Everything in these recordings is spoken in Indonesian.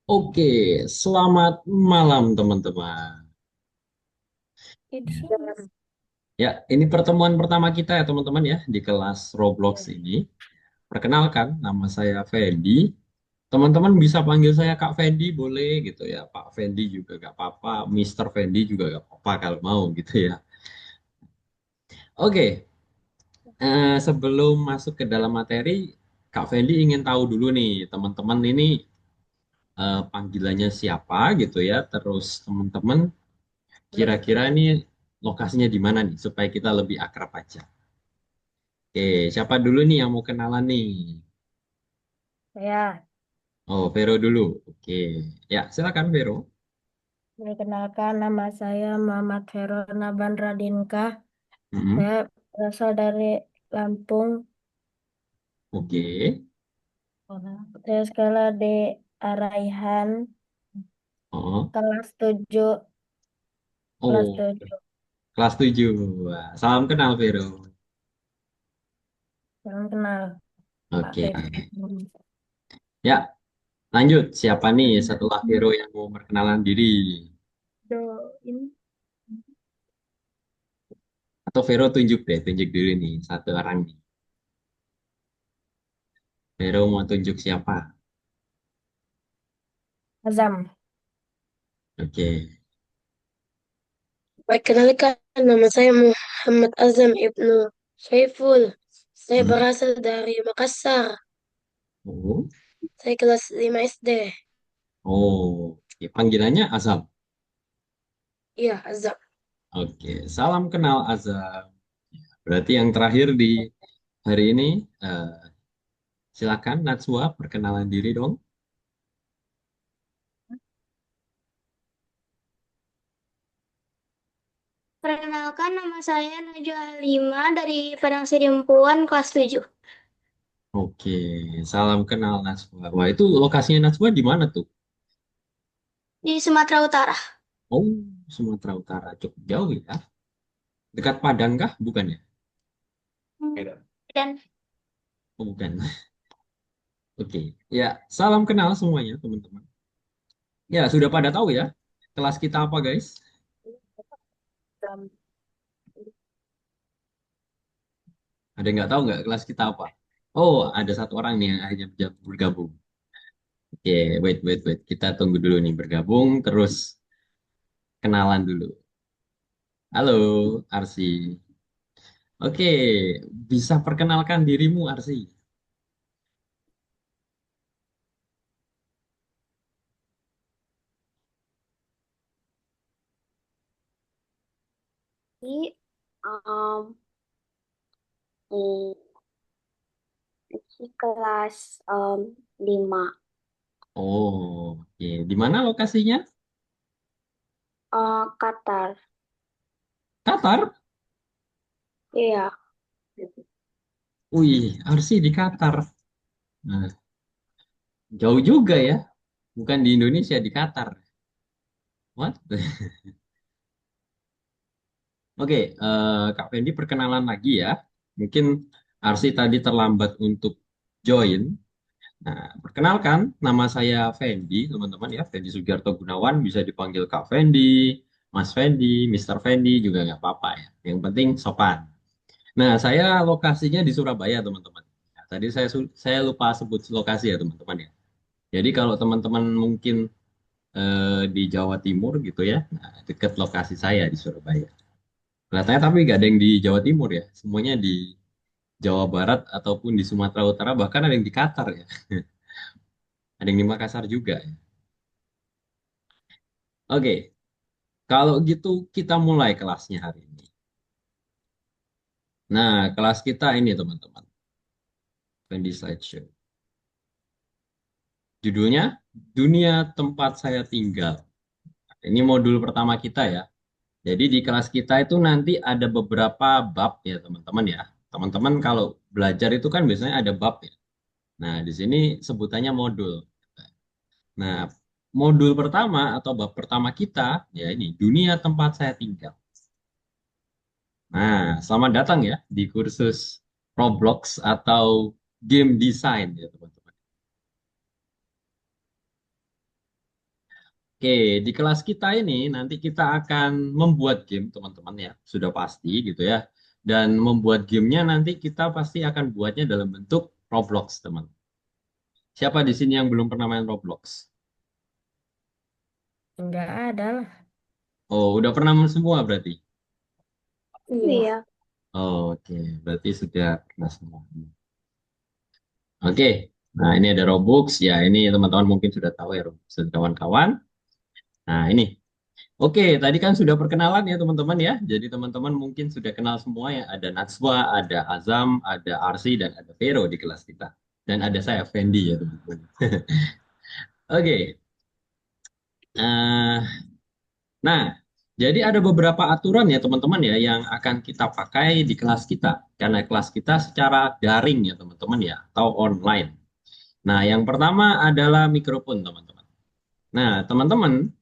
Oke, selamat malam teman-teman. It's Ya, ini pertemuan pertama kita ya teman-teman ya di kelas Roblox ini. Perkenalkan, nama saya Fendi. Teman-teman bisa panggil saya Kak Fendi boleh gitu ya. Pak Fendi juga gak apa-apa, Mister Fendi juga gak apa-apa kalau mau gitu ya. Oke, sebelum masuk ke dalam materi, Kak Fendi ingin tahu dulu nih teman-teman ini panggilannya siapa gitu ya. Terus teman-teman kira-kira ini lokasinya di mana nih supaya kita lebih akrab aja. Oke, siapa dulu nih yang mau kenalan nih? ya. Oh, Vero dulu. Oke. Ya, silakan Vero. Perkenalkan nama saya Muhammad Herona Naban Radinka. Mm-mm. Saya berasal dari Lampung. Oke. Saya sekolah di Araihan Oh. kelas 7. Kelas Oh, 7. kelas 7. Wah, salam kenal Vero. Salam kenal Pak Oke. Feb. Ya, lanjut. Siapa nih setelah Vero yang mau perkenalan diri? Ini Atau Vero tunjuk deh, tunjuk dulu nih satu orang nih. Vero mau tunjuk siapa? Azam. Oke. Perkenalkan, nama saya Muhammad Azam Ibnu Syaiful. Saya Hmm. berasal dari Makassar. Oh. Saya kelas 5 SD. Oh. Oke, panggilannya Azam. Iya, Azam. Oke, salam kenal Azam. Berarti yang terakhir di hari ini, eh, silakan Natsua perkenalan diri dong. Perkenalkan, nama saya Najwa Halima dari Padang Sidimpuan kelas 7 Oke, salam kenal Natsua. Wah, itu lokasinya Natsua di mana tuh? di Sumatera Utara. Oh, Sumatera Utara. Cukup jauh ya. Dekat Padang kah? Bukan ya? Beda. Dan Oh, bukan. Oke, ya salam kenal semuanya teman-teman. Ya, sudah pada tahu ya kelas kita apa guys? um, Ada yang nggak tahu nggak kelas kita apa? Oh, ada satu orang nih yang akhirnya bergabung. Oke, wait. Kita tunggu dulu nih bergabung, terus kenalan dulu. Halo, Arsi. Oke, bisa perkenalkan dirimu, Arsi. di um, di, di kelas 5 Oh, oke. Di mana lokasinya? Qatar. Qatar? Iya, Wih, Arsi di Qatar. Nah, jauh juga ya. Bukan di Indonesia, di Qatar. What? Oke, Kak Fendi perkenalan lagi ya. Mungkin Arsi tadi terlambat untuk join. Nah, perkenalkan, nama saya Fendi, teman-teman ya. Fendi Sugiarto Gunawan, bisa dipanggil Kak Fendi, Mas Fendi, Mister Fendi, juga nggak apa-apa ya. Yang penting sopan. Nah, saya lokasinya di Surabaya, teman-teman. Nah, tadi saya lupa sebut lokasi ya, teman-teman ya. Jadi kalau teman-teman mungkin di Jawa Timur gitu ya, nah, dekat lokasi saya di Surabaya. Kelihatannya tapi nggak ada yang di Jawa Timur ya, semuanya di Jawa Barat ataupun di Sumatera Utara, bahkan ada yang di Qatar ya, ada yang di Makassar juga ya. Oke, kalau gitu kita mulai kelasnya hari ini. Nah, kelas kita ini teman-teman, Fendi Slideshow. Judulnya Dunia Tempat Saya Tinggal. Ini modul pertama kita ya. Jadi di kelas kita itu nanti ada beberapa bab ya teman-teman ya. Teman-teman kalau belajar itu kan biasanya ada bab ya. Nah, di sini sebutannya modul. Nah, modul pertama atau bab pertama kita ya ini dunia tempat saya tinggal. Nah, selamat datang ya di kursus Roblox atau game design ya teman-teman. Oke, di kelas kita ini nanti kita akan membuat game, teman-teman ya, sudah pasti gitu ya. Dan membuat gamenya nanti kita pasti akan buatnya dalam bentuk Roblox, teman. Siapa di sini yang belum pernah main Roblox? Enggak ada lah. Oh, udah pernah semua berarti. Iya. Iya. Oke, berarti sudah pernah semua. Oke, nah ini ada Robux. Ya, ini teman-teman mungkin sudah tahu ya, Robux dan kawan-kawan. Nah, ini. Oke, tadi kan sudah perkenalan ya teman-teman ya. Jadi teman-teman mungkin sudah kenal semua ya. Ada Natswa, ada Azam, ada Arsi, dan ada Vero di kelas kita. Dan ada saya, Fendi ya teman-teman. Oke, eh, nah jadi ada beberapa aturan ya teman-teman ya yang akan kita pakai di kelas kita. Karena kelas kita secara daring ya teman-teman ya, atau online. Nah, yang pertama adalah mikrofon teman-teman. Nah, teman-teman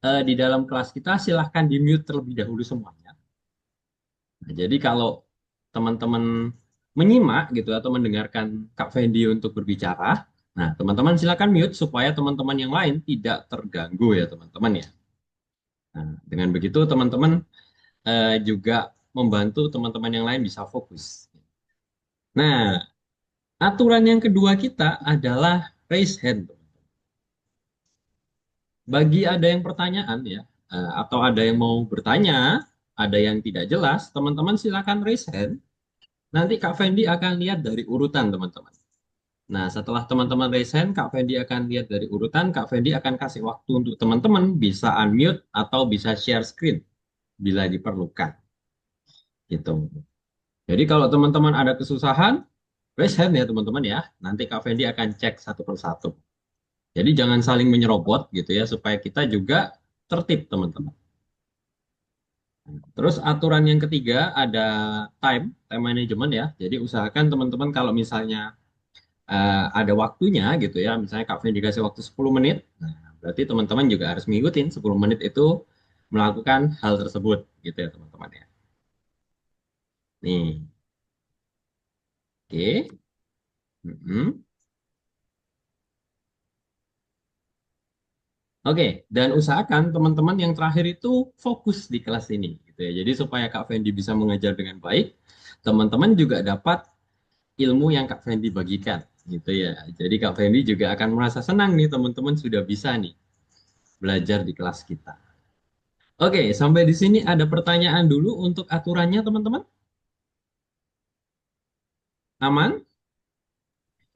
di dalam kelas kita silahkan di-mute terlebih dahulu semuanya. Nah, jadi kalau teman-teman menyimak gitu atau mendengarkan Kak Fendi untuk berbicara, nah teman-teman silakan mute supaya teman-teman yang lain tidak terganggu ya teman-teman ya. Nah, dengan begitu teman-teman juga membantu teman-teman yang lain bisa fokus. Nah, aturan yang kedua kita adalah raise hand. Bagi ada yang pertanyaan ya, atau ada yang mau bertanya, ada yang tidak jelas, teman-teman silakan raise hand. Nanti Kak Fendi akan lihat dari urutan teman-teman. Nah, setelah teman-teman raise hand, Kak Fendi akan lihat dari urutan. Kak Fendi akan kasih waktu untuk teman-teman bisa unmute atau bisa share screen bila diperlukan. Gitu. Jadi kalau teman-teman ada kesusahan, raise hand ya teman-teman ya. Nanti Kak Fendi akan cek satu persatu. Jadi jangan saling menyerobot gitu ya, supaya kita juga tertib teman-teman. Terus aturan yang ketiga ada time management ya. Jadi usahakan teman-teman kalau misalnya ada waktunya gitu ya, misalnya Kak Fen dikasih waktu 10 menit, nah berarti teman-teman juga harus mengikutin 10 menit itu melakukan hal tersebut gitu ya teman-teman ya. Nih, oke. Mm-mm. Oke, dan usahakan teman-teman yang terakhir itu fokus di kelas ini gitu ya. Jadi supaya Kak Fendi bisa mengajar dengan baik, teman-teman juga dapat ilmu yang Kak Fendi bagikan gitu ya. Jadi Kak Fendi juga akan merasa senang nih teman-teman sudah bisa nih belajar di kelas kita. Oke, sampai di sini ada pertanyaan dulu untuk aturannya teman-teman. Aman?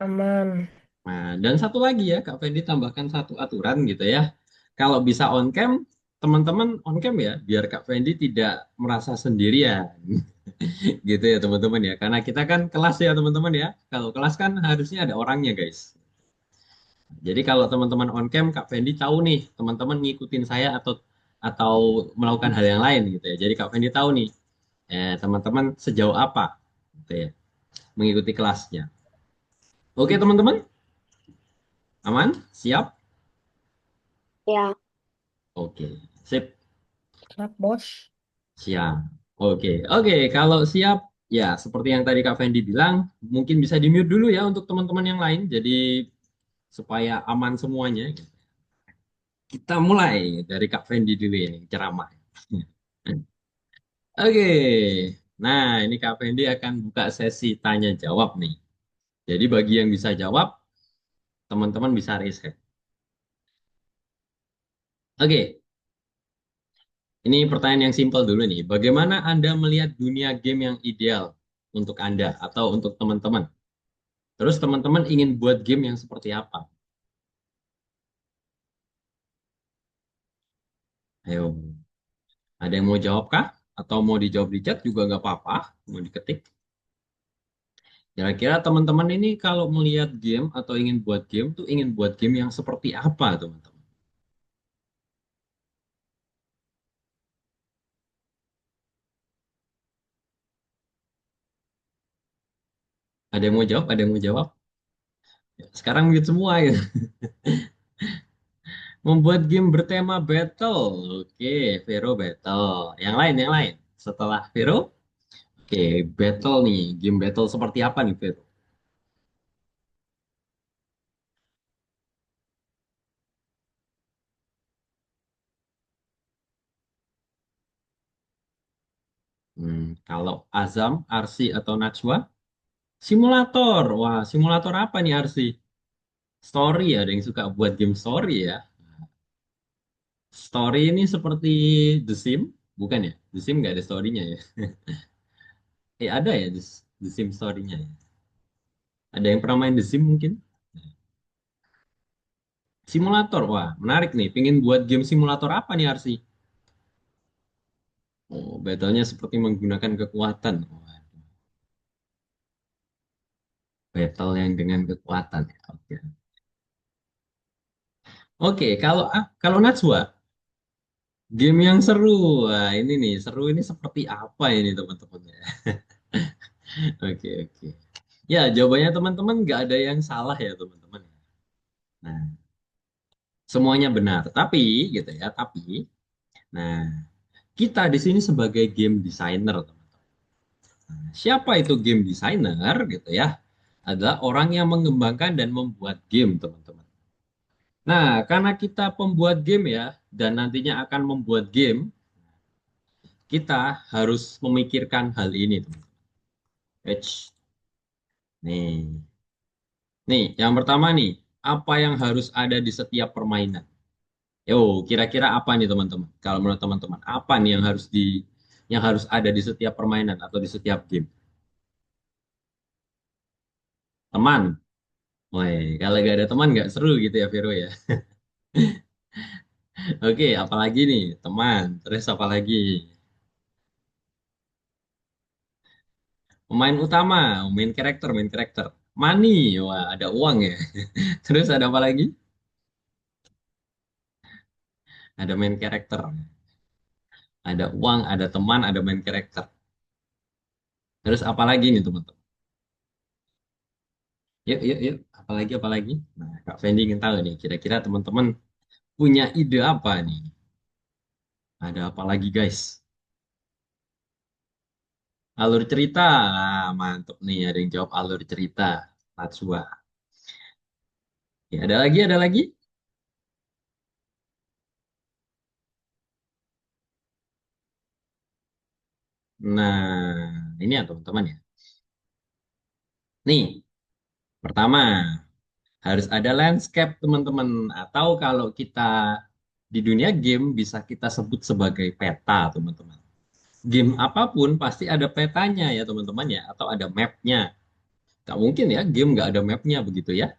Aman. Nah, dan satu lagi ya, Kak Fendi tambahkan satu aturan gitu ya. Kalau bisa on cam, teman-teman on cam ya, biar Kak Fendi tidak merasa sendirian. Gitu ya teman-teman ya. Karena kita kan kelas ya teman-teman ya. Kalau kelas kan harusnya ada orangnya guys. Jadi kalau teman-teman on cam, Kak Fendi tahu nih, teman-teman ngikutin saya atau melakukan hal yang lain gitu ya. Jadi Kak Fendi tahu nih, teman-teman sejauh apa gitu ya, mengikuti kelasnya. Oke teman-teman, aman? Siap? Ya. Oke, sip, Siap, bos. siap. Oke, oke. Kalau siap, ya seperti yang tadi Kak Fendi bilang, mungkin bisa di mute dulu ya untuk teman-teman yang lain. Jadi supaya aman semuanya. Kita mulai dari Kak Fendi dulu ini ceramah. Oke, nah ini Kak Fendi akan buka sesi tanya jawab nih. Jadi bagi yang bisa jawab, teman-teman bisa raise hand. Oke, ini pertanyaan yang simpel dulu nih. Bagaimana Anda melihat dunia game yang ideal untuk Anda atau untuk teman-teman? Terus teman-teman ingin buat game yang seperti apa? Ayo, ada yang mau jawab kah? Atau mau dijawab di chat juga nggak apa-apa, mau diketik. Kira-kira teman-teman ini kalau melihat game atau ingin buat game tuh ingin buat game yang seperti apa, teman-teman? Ada yang mau jawab? Ada yang mau jawab? Sekarang mute semua ya. Membuat game bertema battle. Oke, Vero battle. Yang lain, yang lain. Setelah Vero, oke, battle nih. Game battle seperti apa nih, Vero? Kalau Azam, Arsi, atau Najwa? Simulator. Wah, simulator apa nih Arsi? Story, ada yang suka buat game story ya. Story ini seperti The Sim, bukan ya? The Sim nggak ada story-nya ya. Ada ya The Sim story-nya ya. Ada yang pernah main The Sim mungkin? Simulator, wah menarik nih. Pingin buat game simulator apa nih Arsi? Oh, battle-nya seperti menggunakan kekuatan. Wah, battle yang dengan kekuatan ya. Oke. Oke, kalau Najwa, game yang seru. Wah, ini nih, seru ini seperti apa ini teman-teman ya? Oke, oke. Ya, jawabannya teman-teman nggak ada yang salah ya teman-teman. Nah, semuanya benar. Tapi, gitu ya, tapi, nah, kita di sini sebagai game designer, teman-teman. Siapa itu game designer, gitu ya? Adalah orang yang mengembangkan dan membuat game, teman-teman. Nah, karena kita pembuat game ya, dan nantinya akan membuat game, kita harus memikirkan hal ini, teman-teman. Eits. Nih, nih, yang pertama nih, apa yang harus ada di setiap permainan? Yo, kira-kira apa nih teman-teman? Kalau menurut teman-teman, apa nih yang harus ada di setiap permainan atau di setiap game? Teman. Woi, kalau gak ada teman nggak seru gitu ya, Vero ya. Oke, apalagi nih, teman. Terus apa lagi? Pemain utama, main karakter. Money, wah ada uang ya. Terus ada apa lagi? Ada main karakter. Ada uang, ada teman, ada main karakter. Terus apa lagi nih teman-teman? Yuk, yuk, yuk. Apalagi, apalagi? Nah, Kak Fendi ingin tahu nih, kira-kira teman-teman punya ide apa nih? Ada apa lagi, guys? Alur cerita. Ah, mantap nih, ada yang jawab alur cerita. Matsua. Ya, ada lagi, ada lagi? Nah, ini ya teman-teman ya. Nih, pertama, harus ada landscape teman-teman. Atau kalau kita di dunia game bisa kita sebut sebagai peta teman-teman. Game apapun pasti ada petanya ya teman-teman ya. Atau ada mapnya. Gak mungkin ya game nggak ada mapnya begitu ya.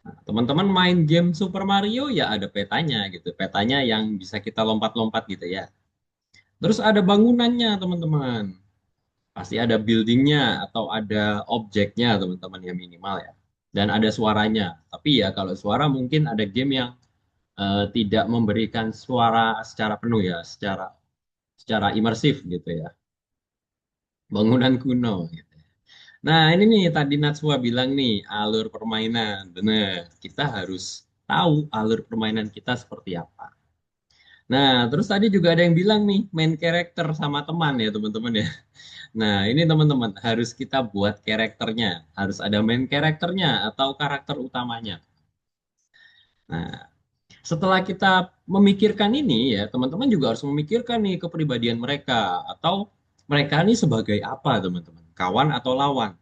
Nah, teman-teman main game Super Mario ya ada petanya gitu. Petanya yang bisa kita lompat-lompat gitu ya. Terus ada bangunannya teman-teman. Pasti ada buildingnya atau ada objeknya teman-teman yang minimal ya. Dan ada suaranya. Tapi ya kalau suara mungkin ada game yang tidak memberikan suara secara penuh ya, secara imersif gitu ya. Bangunan kuno gitu. Nah, ini nih tadi Natsua bilang nih alur permainan. Bener, kita harus tahu alur permainan kita seperti apa. Nah, terus tadi juga ada yang bilang nih main karakter sama teman ya teman-teman ya. Nah, ini teman-teman harus kita buat karakternya, harus ada main karakternya atau karakter utamanya. Nah, setelah kita memikirkan ini ya, teman-teman juga harus memikirkan nih kepribadian mereka atau mereka ini sebagai apa, teman-teman? Kawan atau lawan?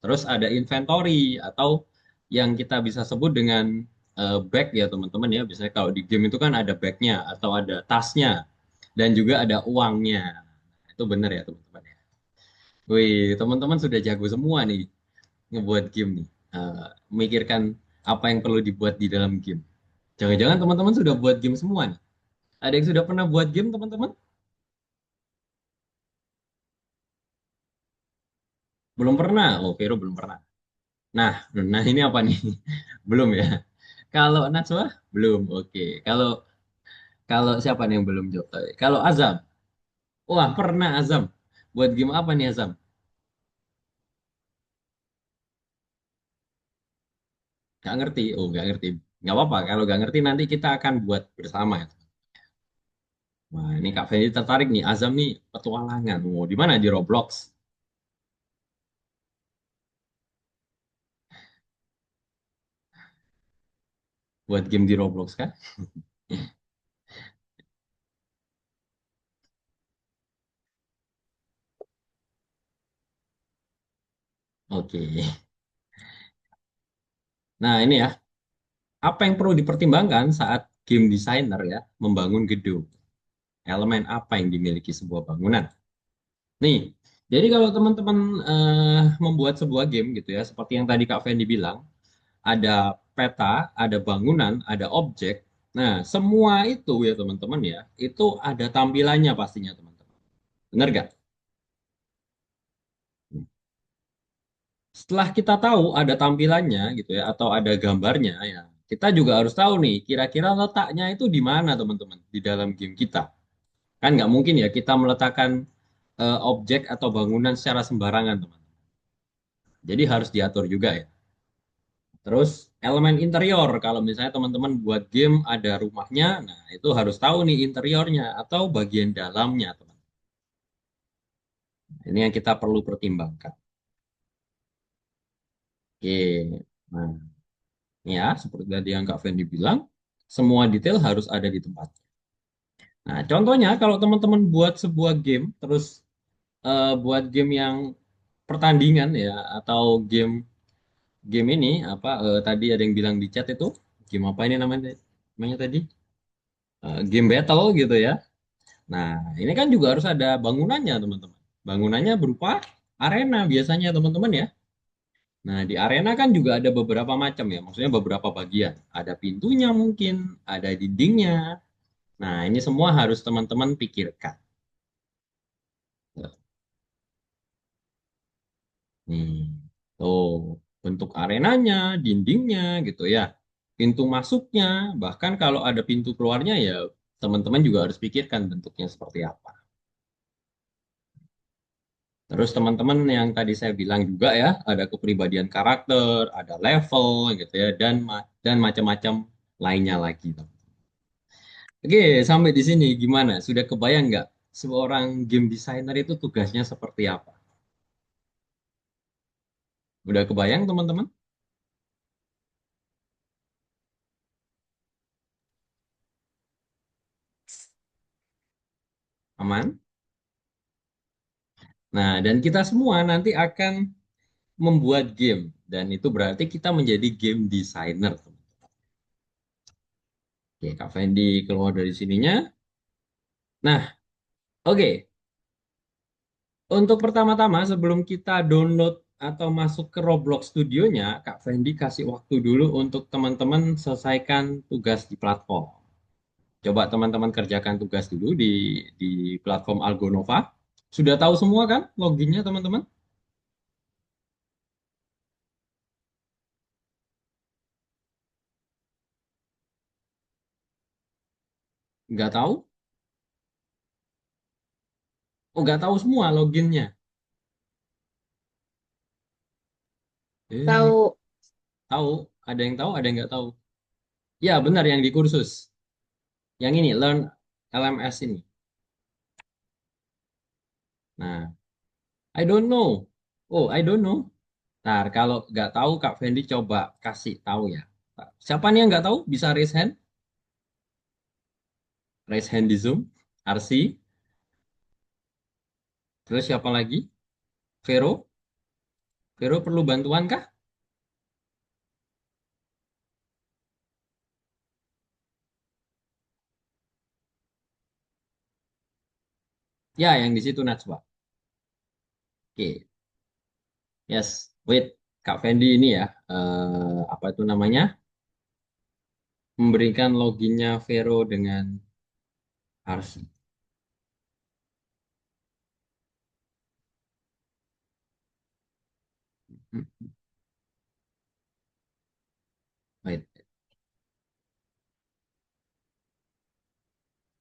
Terus ada inventory atau yang kita bisa sebut dengan bag ya, teman-teman ya. Biasanya kalau di game itu kan ada bagnya atau ada tasnya dan juga ada uangnya. Itu benar ya, teman-teman ya. Wih, teman-teman sudah jago semua nih ngebuat game nih. Memikirkan apa yang perlu dibuat di dalam game. Jangan-jangan teman-teman sudah buat game semua nih. Ada yang sudah pernah buat game, teman-teman? Belum pernah. Oh, Vero belum pernah. Nah, nah ini apa nih? Belum ya. Kalau Najwa belum. Oke. Kalau kalau siapa nih yang belum jawab tadi? Kalau Azam. Wah, pernah Azam. Buat game apa nih Azam? Gak ngerti. Oh, gak ngerti. Nggak apa-apa. Kalau gak ngerti nanti kita akan buat bersama ya. Wah, ini Kak Fendi tertarik nih. Azam nih petualangan. Oh, di mana? Di Roblox. Buat game di Roblox kan? Oke. Nah, ini ya, apa yang perlu dipertimbangkan saat game designer ya membangun gedung? Elemen apa yang dimiliki sebuah bangunan? Nih, jadi kalau teman-teman membuat sebuah game gitu ya, seperti yang tadi Kak Fendi bilang, ada peta, ada bangunan, ada objek. Nah, semua itu ya teman-teman ya, itu ada tampilannya pastinya teman-teman. Benar nggak? Setelah kita tahu ada tampilannya gitu ya, atau ada gambarnya ya, kita juga harus tahu nih, kira-kira letaknya itu di mana teman-teman di dalam game kita. Kan nggak mungkin ya kita meletakkan objek atau bangunan secara sembarangan teman. Jadi harus diatur juga ya. Terus elemen interior, kalau misalnya teman-teman buat game ada rumahnya, nah itu harus tahu nih interiornya atau bagian dalamnya, teman. Ini yang kita perlu pertimbangkan. Oke, nah ini ya seperti tadi yang Kak Fendi bilang, semua detail harus ada di tempat. Nah, contohnya kalau teman-teman buat sebuah game, terus buat game yang pertandingan ya, atau game game ini apa tadi ada yang bilang di chat itu game apa ini namanya tadi. Game battle gitu ya. Nah, ini kan juga harus ada bangunannya, teman-teman. Bangunannya berupa arena biasanya, teman-teman ya. Nah, di arena kan juga ada beberapa macam ya, maksudnya beberapa bagian. Ada pintunya mungkin, ada dindingnya. Nah, ini semua harus teman-teman pikirkan. Nih, tuh, bentuk arenanya, dindingnya gitu ya. Pintu masuknya, bahkan kalau ada pintu keluarnya ya, teman-teman juga harus pikirkan bentuknya seperti apa. Terus teman-teman yang tadi saya bilang juga ya, ada kepribadian karakter, ada level gitu ya, dan macam-macam lainnya lagi. Oke, sampai di sini gimana? Sudah kebayang nggak seorang game designer itu tugasnya seperti apa? Udah kebayang teman-teman? Aman? Nah, dan kita semua nanti akan membuat game. Dan itu berarti kita menjadi game designer. Oke, Kak Fendi keluar dari sininya. Nah, oke. Untuk pertama-tama, sebelum kita download atau masuk ke Roblox Studionya, Kak Fendi kasih waktu dulu untuk teman-teman selesaikan tugas di platform. Coba teman-teman kerjakan tugas dulu di platform Algonova. Sudah tahu semua kan loginnya teman-teman? Nggak tahu? Oh, nggak tahu semua loginnya. Eh, Tahu. tahu. Ada yang tahu, ada yang nggak tahu. Ya, benar yang di kursus. Yang ini, Learn LMS ini. Nah, I don't know. Oh, I don't know. Ntar kalau nggak tahu Kak Fendi coba kasih tahu ya. Siapa nih yang nggak tahu bisa raise hand di Zoom. Arsi, terus siapa lagi? Vero, Vero perlu bantuan kah? Ya, yang di situ Najwa. Oke, yes, wait, Kak Fendi ini ya, apa itu namanya? Memberikan loginnya Vero dengan Arsi. Hmm, wait.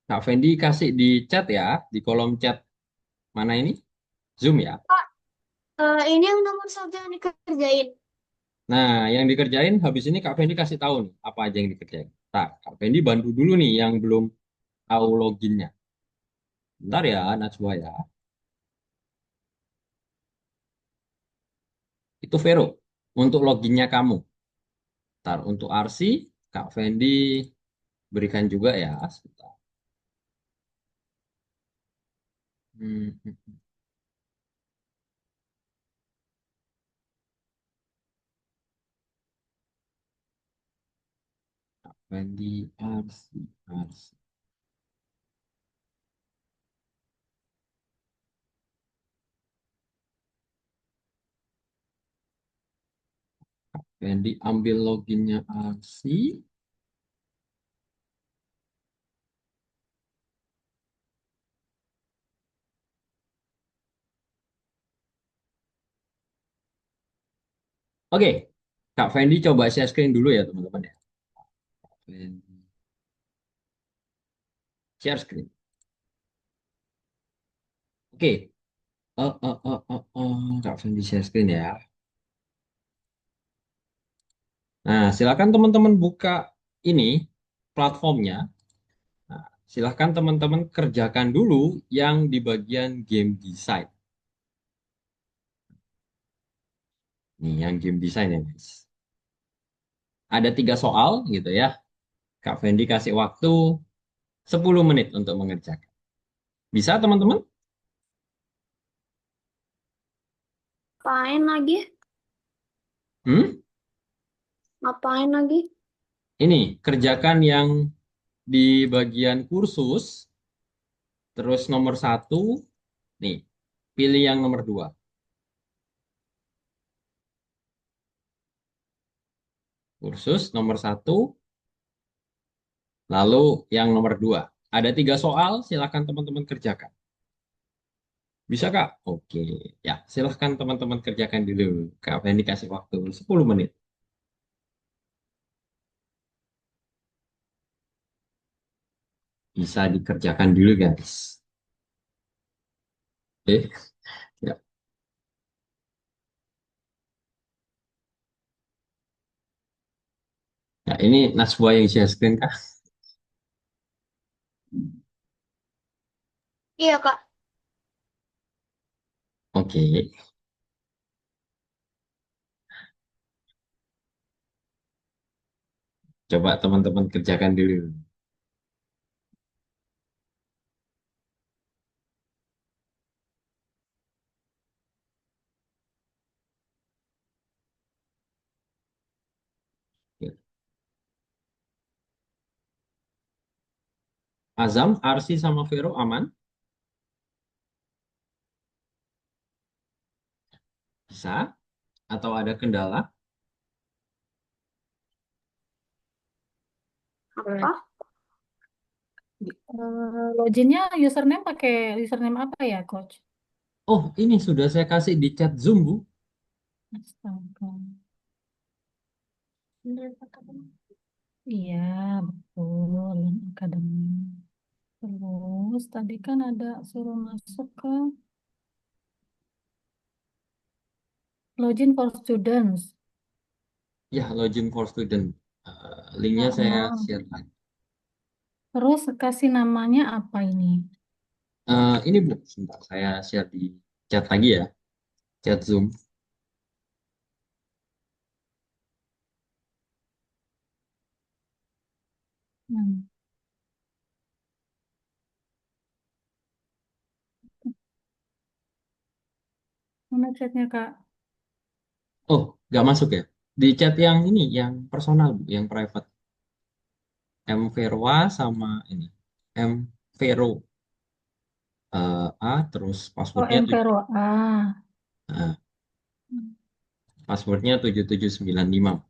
Kak Fendi kasih di chat ya, di kolom chat mana ini? Zoom ya. Pak, ini yang nomor satu yang dikerjain. Nah, yang dikerjain habis ini Kak Fendi kasih tahu nih apa aja yang dikerjain. Nah, Kak Fendi bantu dulu nih yang belum tahu loginnya. Bentar ya, Najwa ya. Itu Vero untuk loginnya kamu. Ntar untuk Arsi, Kak Fendi berikan juga ya. Sebentar. Hmm, hmm. Fendi, Arsi, Arsi. Fendi ambil loginnya Arsi. Oke, Kak Fendi coba share screen dulu ya teman-teman ya. Fendi, share screen. Oke, Kak Fendi share screen ya. Nah, silakan teman-teman buka ini platformnya. Nah, silahkan teman-teman kerjakan dulu yang di bagian game design. Nih, yang game design ya, guys. Ada 3 soal gitu ya. Kak Fendi kasih waktu 10 menit untuk mengerjakan. Bisa, teman-teman? Ngapain lagi? Hmm? Ngapain lagi? Ini, kerjakan yang di bagian kursus, terus nomor 1, nih, pilih yang nomor 2. Kursus nomor 1, lalu yang nomor 2. Ada 3 soal, silakan teman-teman kerjakan. Bisa, Kak? Oke. Ya, silahkan teman-teman kerjakan dulu. Kak Fendi kasih waktu 10 menit. Bisa dikerjakan dulu, guys. Oke. Ya. Ya, ini Naswa yang share screen, Kak. Iya, Kak. Oke. Coba teman-teman kerjakan dulu. Ya. Azam, Arsi, sama Vero aman? Bisa? Atau ada kendala? Apa? Loginnya username pakai username apa ya, Coach? Oh, ini sudah saya kasih di chat Zoom, Bu. Astaga. Iya, betul. Akademi. Terus tadi kan ada suruh masuk ke login for students. Ya, login for student. Linknya Nggak saya mau. share lagi. Terus kasih namanya apa ini? Ini Bu, sebentar saya share di chat lagi ya, chat Zoom. Hmm. Mana chatnya, Kak? Oh, nggak masuk ya? Di chat yang ini, yang personal, Bu, yang private. M Verwa sama ini. M Vero. Terus Oh, passwordnya tujuh. Empero A. Nah, passwordnya 7795.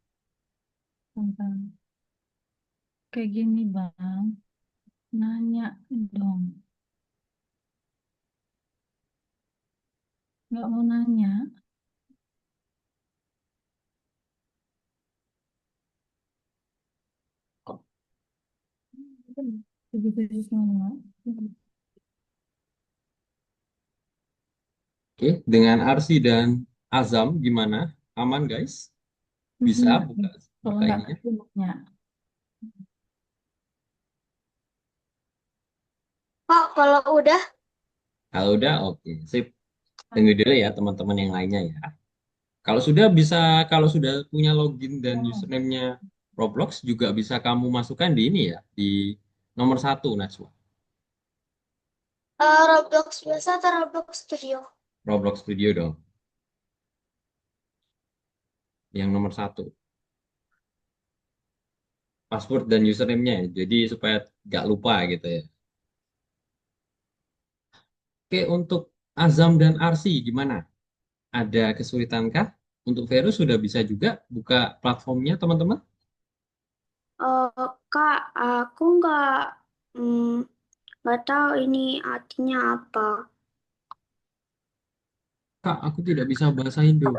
Tentang kayak gini, Bang. Nanya dong. Nggak mau nanya. Tujuh tujuh semua. Oke, dengan Arsi dan Azam gimana? Aman, guys? Bisa buka Kalau buka nggak ininya? ketemu. Kak, kalau udah, Kalau udah, oke. Sip. Tunggu dulu ya teman-teman yang lainnya ya. Kalau sudah bisa, kalau sudah punya login dan username-nya Roblox juga bisa kamu masukkan di ini ya, di nomor 1 Najwa. Roblox biasa atau Roblox Studio? Roblox Studio dong, yang nomor 1. password dan username-nya ya. Jadi supaya nggak lupa gitu ya. Oke, untuk Azam dan Arsi gimana? Ada kesulitankah? Untuk Vero sudah bisa juga buka platformnya teman-teman? Kak, aku mm, nggak tahu ini artinya apa. Kak, aku tidak bisa bahasa Indo.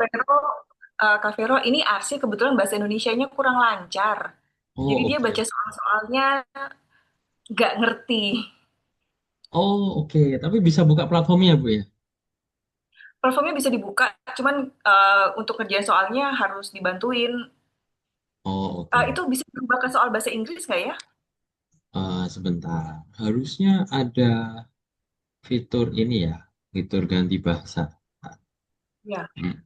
Kak Vero, ini Arsi kebetulan bahasa Indonesianya kurang lancar. Jadi Oh, dia oke. baca soal-soalnya nggak ngerti. Oh, oke. Tapi bisa buka platformnya, Bu ya? Platformnya bisa dibuka, cuman untuk kerjaan soalnya harus dibantuin. Oh, oke. Itu bisa berubah ke soal bahasa Inggris nggak ya? Sebentar. Harusnya ada fitur ini ya, fitur ganti bahasa. Ya. Hmm.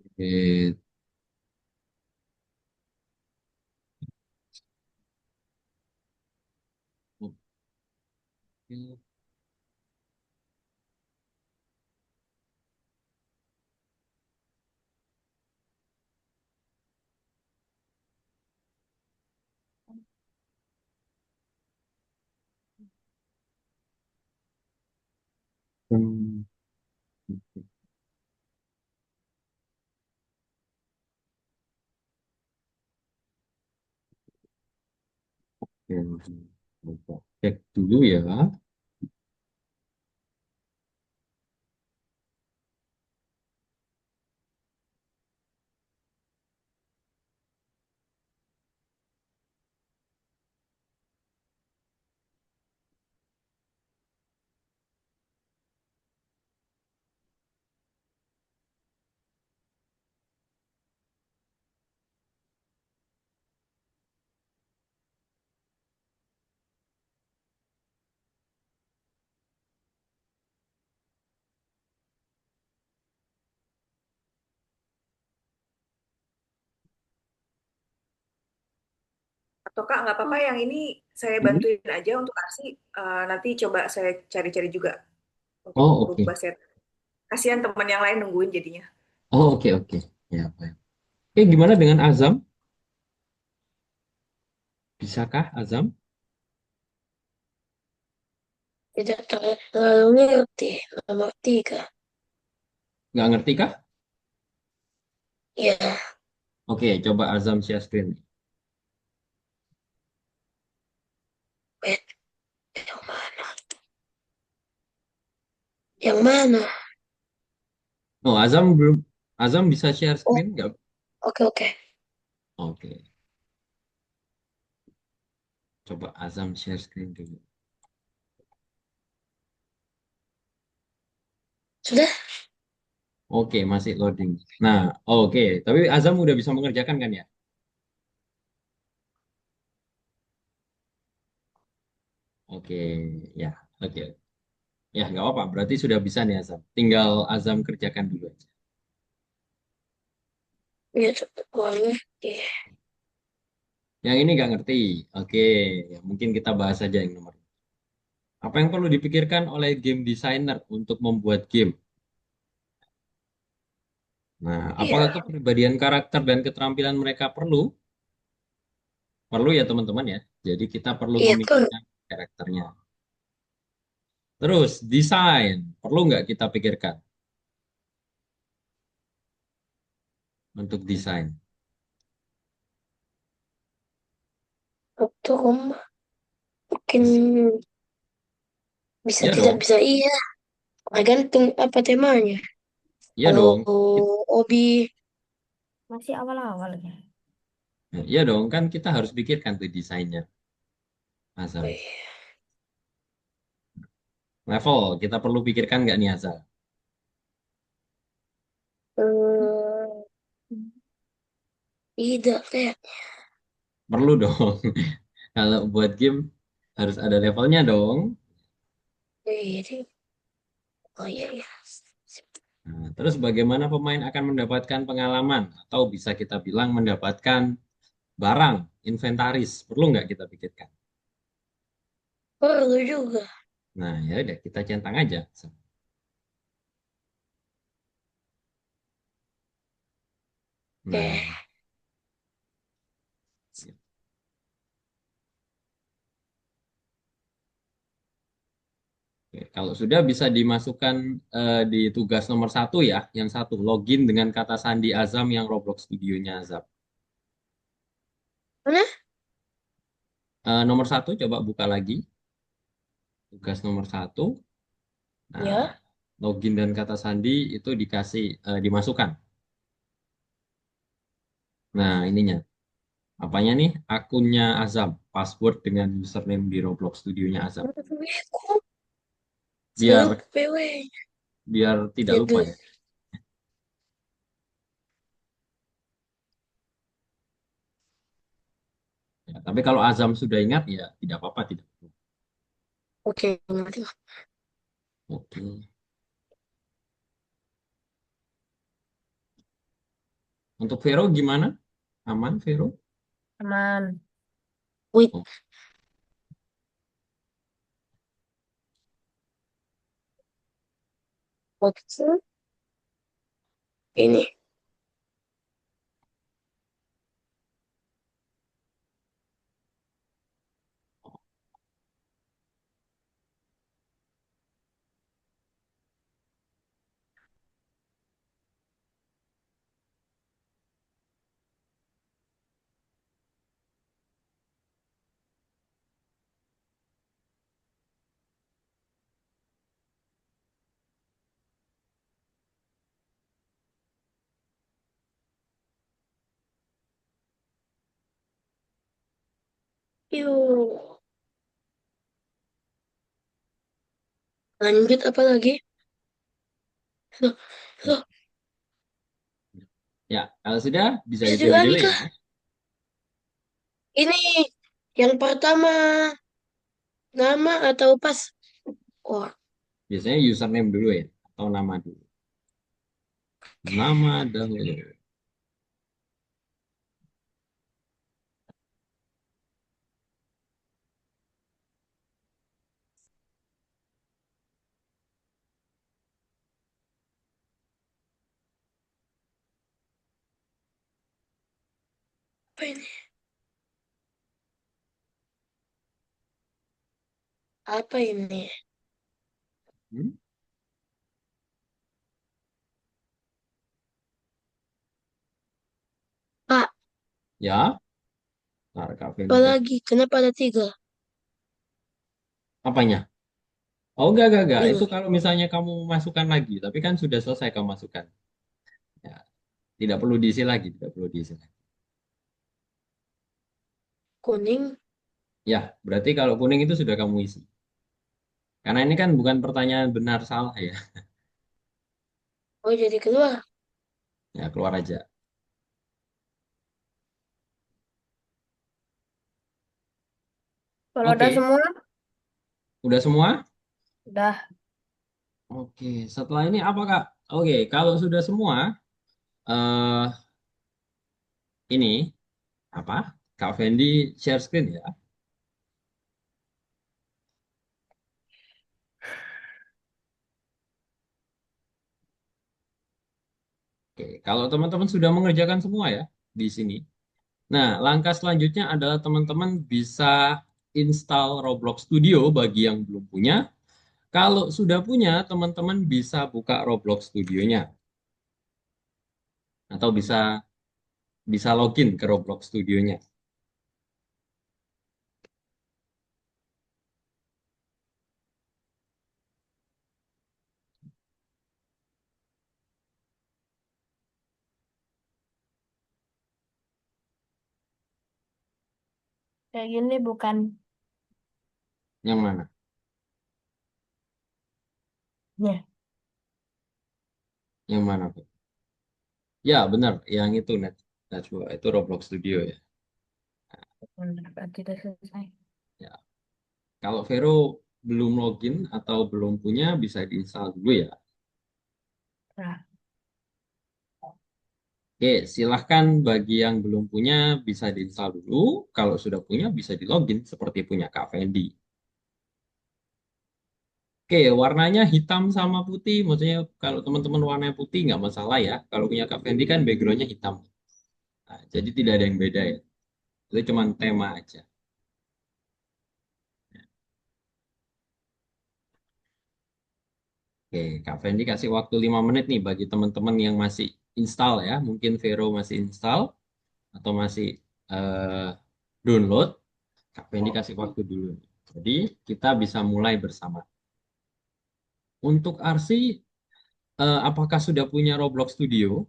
Oke. Oke. Hmm. Oke. Coba cek dulu ya. Atau Kak, nggak apa-apa Oh, yang ini saya Hmm. bantuin aja untuk Arsi. Nanti coba saya cari-cari juga untuk Oh, oke. berubah set. Kasihan teman yang lain nungguin jadinya. Oh, oke, oke. Ya, baik. Oke, gimana dengan Azam? Bisakah Azam? Tidak terlalu ngerti. Nomor tiga. Nggak ngerti kah? Ya, Oke, coba Azam share screen. wait, yang mana? Yang mana? Oh, Azam belum. Azam bisa share Oh, screen nggak? oke oke. Oke, coba Azam share screen dulu. Sudah? Oke, masih loading. Nah, oke. Tapi Azam udah bisa mengerjakan kan ya? Oke, ya, oke. Ya, nggak apa-apa. Berarti sudah bisa nih Azam. Tinggal Azam kerjakan dulu aja. Ya, tetap boleh. Iya. Yang ini nggak ngerti. Oke, ya, mungkin kita bahas saja yang nomor. Apa yang perlu dipikirkan oleh game designer untuk membuat game? Nah, apakah Iya, kepribadian karakter dan keterampilan mereka perlu? Perlu ya teman-teman ya. Jadi kita perlu iya tuh. memikirkan karakternya. Terus, desain. Perlu nggak kita pikirkan untuk desain? Waktu rumah. Mungkin Des- bisa Iya tidak dong. bisa iya. Tergantung apa temanya. Iya Kalau dong. hobi, Masih awal-awal ya. Nah, iya dong. Kan kita harus pikirkan tuh desainnya. Azam. eh, Level. Kita perlu pikirkan nggak nih Azam? tidak kayak. Perlu dong. Kalau buat game harus ada levelnya dong. Ini, oh iya iya. Nah, terus bagaimana pemain akan mendapatkan pengalaman atau bisa kita bilang mendapatkan barang, inventaris? Perlu nggak kita pikirkan? Perlu juga. Nah, ya udah kita centang aja. Oke. Nah, oke, kalau sudah bisa dimasukkan di tugas nomor satu ya, yang satu login dengan kata sandi Azam yang Roblox studionya Azam. Mana? Nomor satu coba buka lagi tugas nomor satu. Nah, Ya. login dan kata sandi itu dimasukkan. Nah, ininya apanya nih? Akunnya Azam, password dengan username di Roblox studionya Azam. Kok selalu Biar PW. biar tidak lupa Itu. ya. Ya, tapi kalau Azam sudah ingat ya tidak apa-apa, tidak perlu. Oke, ngerti. Oke. Untuk Vero gimana? Aman, Vero? Aman. Wait, Oh, maksud ini. Yuk, lanjut apa lagi? Loh, loh, ya, kalau sudah bisa lanjut lagi dipilih-pilih kah? ya. Ini yang pertama nama atau pas? Wah, Biasanya username dulu ya, atau nama dulu. Nama dahulu. apa ini? Apa ini? Hmm? Pak, Ya, ntar Kak apa Feni kasih. lagi? Kenapa ada tiga? Apanya? Oh, enggak. Itu Ini, kalau misalnya kamu masukkan lagi, tapi kan sudah selesai kamu masukkan. Ya, tidak perlu diisi lagi, tidak perlu diisi lagi. kuning. Ya, berarti kalau kuning itu sudah kamu isi. Karena ini kan bukan pertanyaan benar salah ya. Oh, jadi keluar. Ya, keluar aja. Kalau udah Oke, semua, udah semua? udah. Oke, setelah ini apa Kak? Oke, kalau sudah semua, eh ini apa? Kak Fendi share screen ya. Oke, kalau teman-teman sudah mengerjakan semua ya di sini. Nah, langkah selanjutnya adalah teman-teman bisa install Roblox Studio bagi yang belum punya. Kalau sudah punya, teman-teman bisa buka Roblox Studionya atau bisa bisa login ke Roblox Studionya. Kayak gini bukan. Yang mana? Ya, Yang mana, Pak? Ya, benar, yang itu net. Najwa, itu Roblox Studio ya. benar. Berarti udah selesai. Ya, kalau Vero belum login atau belum punya bisa diinstal dulu ya. Nah, Oke, silahkan bagi yang belum punya bisa diinstal dulu. Kalau sudah punya bisa di login seperti punya Kak Fendi. Oke, warnanya hitam sama putih. Maksudnya kalau teman-teman warnanya putih nggak masalah ya. Kalau punya Kak Fendi kan backgroundnya hitam. Nah, jadi tidak ada yang beda ya. Itu cuma tema aja. Oke, Kak Fendi kasih waktu 5 menit nih bagi teman-teman yang masih install ya. Mungkin Vero masih install atau masih eh, download. Kak Fendi kasih waktu dulu. Jadi kita bisa mulai bersama. Untuk Arsi, apakah sudah punya Roblox Studio?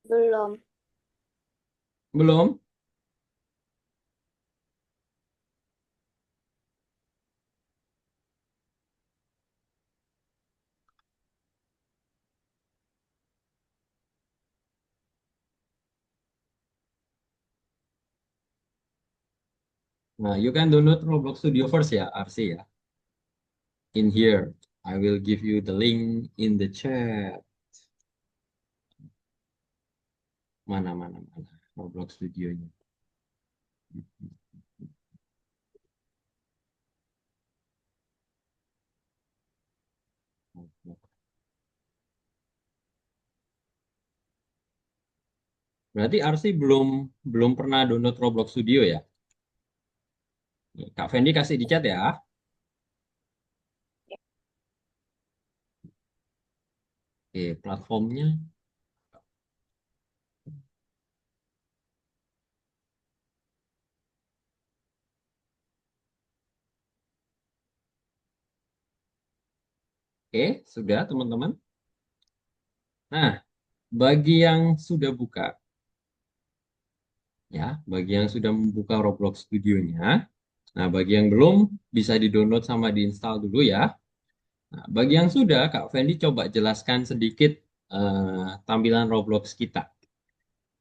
Belum. Belum? Nah, you can download Roblox Studio first ya, Arsi ya. In here, I will give you the link in the chat. Mana Roblox Studionya. Berarti Arsi belum belum pernah download Roblox Studio ya? Nih, Kak Fendi kasih di chat ya. Oke, platformnya. Oke, sudah teman-teman. Nah, bagi yang sudah buka, ya, bagi yang sudah membuka Roblox Studionya, nah bagi yang belum bisa di-download sama diinstal dulu ya. Nah, bagi yang sudah, Kak Fendi coba jelaskan sedikit tampilan Roblox kita.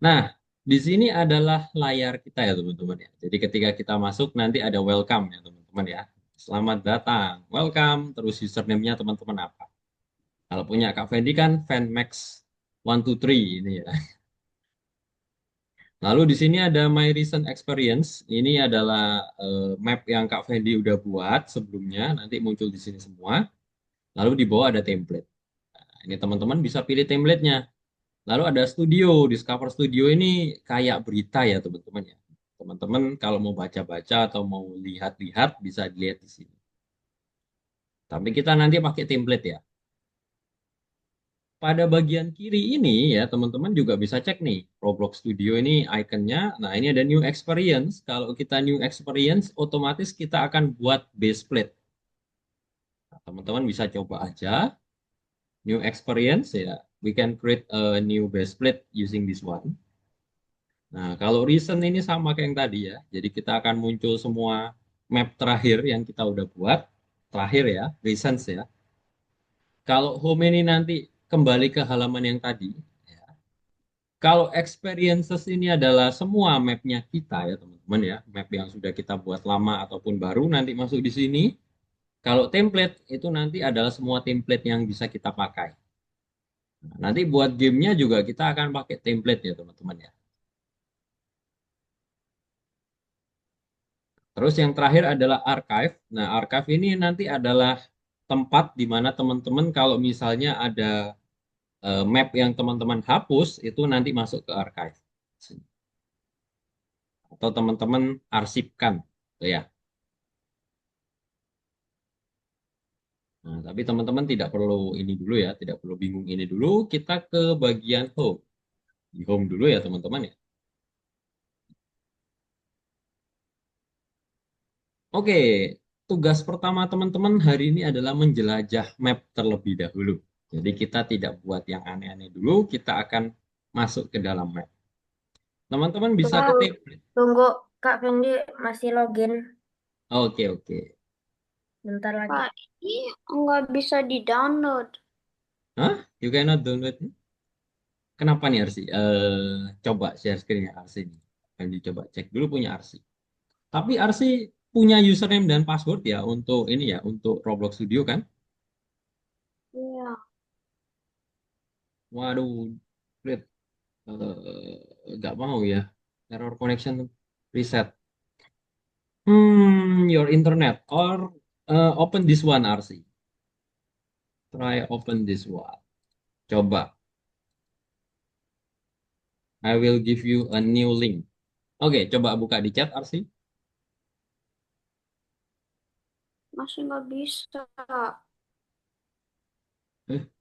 Nah, di sini adalah layar kita ya teman-teman ya. Jadi ketika kita masuk nanti ada welcome ya teman-teman ya. Selamat datang, welcome, terus username-nya teman-teman apa. Kalau punya Kak Fendi kan FanMax123 ini ya. Lalu di sini ada My Recent Experience. Ini adalah map yang Kak Fendi udah buat sebelumnya. Nanti muncul di sini semua. Lalu di bawah ada template. Nah, ini teman-teman bisa pilih templatenya. Lalu ada studio. Discover Studio ini kayak berita ya teman-teman ya. Teman-teman kalau mau baca-baca atau mau lihat-lihat bisa dilihat di sini. Tapi kita nanti pakai template ya. Pada bagian kiri ini ya teman-teman juga bisa cek nih Roblox Studio ini ikonnya. Nah ini ada new experience. Kalau kita new experience otomatis kita akan buat base plate. Nah, teman-teman bisa coba aja new experience ya. We can create a new base plate using this one. Nah kalau recent ini sama kayak yang tadi ya. Jadi kita akan muncul semua map terakhir yang kita udah buat. Terakhir ya, recent ya. Kalau home ini nanti kembali ke halaman yang tadi. Kalau experiences ini adalah semua mapnya kita ya teman-teman ya, map yang sudah kita buat lama ataupun baru nanti masuk di sini. Kalau template itu nanti adalah semua template yang bisa kita pakai. Nah, nanti buat gamenya juga kita akan pakai template ya teman-teman ya. Terus yang terakhir adalah archive. Nah archive ini nanti adalah tempat di mana teman-teman kalau misalnya ada map yang teman-teman hapus itu nanti masuk ke archive. Atau teman-teman arsipkan. Ya. Nah, tapi teman-teman tidak perlu ini dulu ya, tidak perlu bingung ini dulu. Kita ke bagian home. Di home dulu ya teman-teman ya. Oke, tugas pertama teman-teman hari ini adalah menjelajah map terlebih dahulu. Jadi kita tidak buat yang aneh-aneh dulu, kita akan masuk ke dalam map. Teman-teman bisa ke Tunggu, template. tunggu, Kak Fendi masih login Oke, oke. bentar lagi. Pak, ini nggak bisa di-download. Hah? You cannot download it? Kenapa nih Arsi? Coba share screen-nya Arsi nih. Akan dicoba cek dulu punya Arsi. Tapi Arsi punya username dan password ya untuk ini ya, untuk Roblox Studio kan? Waduh, Frit, nggak mau ya. Error connection reset. Your internet or open this one, RC. Try open this one. Coba. I will give you a new link. Oke, coba buka di chat, RC. Masih nggak bisa.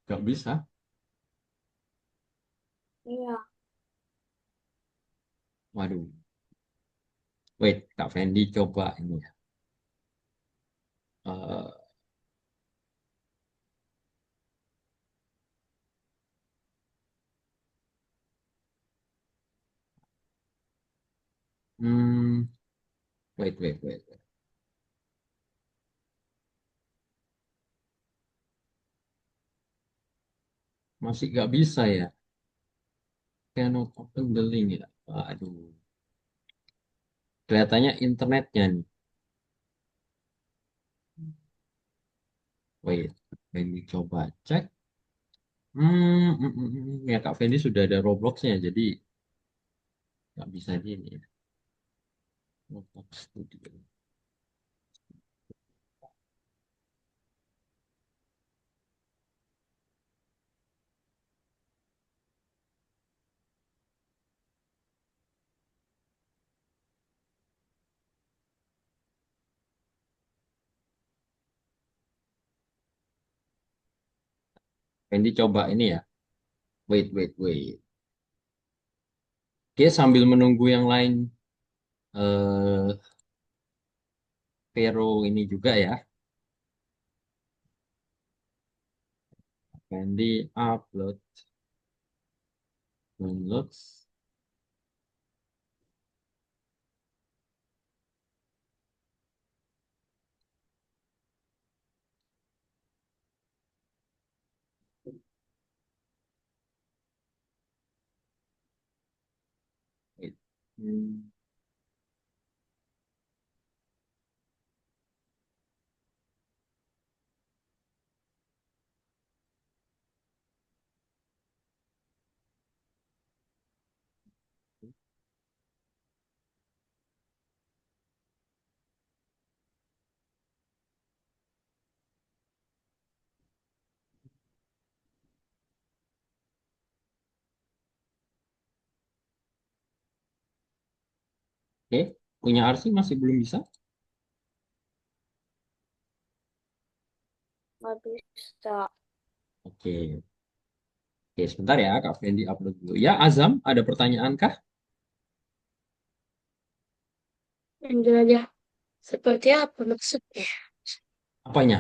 Nggak bisa. Iya. Waduh. Wait, Kak Fendi coba ini ya. Eh, hmm, wait. Masih nggak bisa ya. Cannot open the link ya. Aduh. Kelihatannya internetnya nih. Wait, Fendi coba cek. Ya Kak Fendi sudah ada Robloxnya, jadi nggak bisa di ini ya. Roblox Studio. Fendi coba ini ya. Wait. Oke, sambil menunggu yang lain eh Vero ini juga ya. Fendi download. Wait. Hmm, Oke, punya Arsi masih belum bisa. Nggak bisa. Oke, oke sebentar ya Kak Fendi upload dulu. Ya Azam, ada pertanyaan kah? Penjelajah seperti apa maksudnya? Apanya?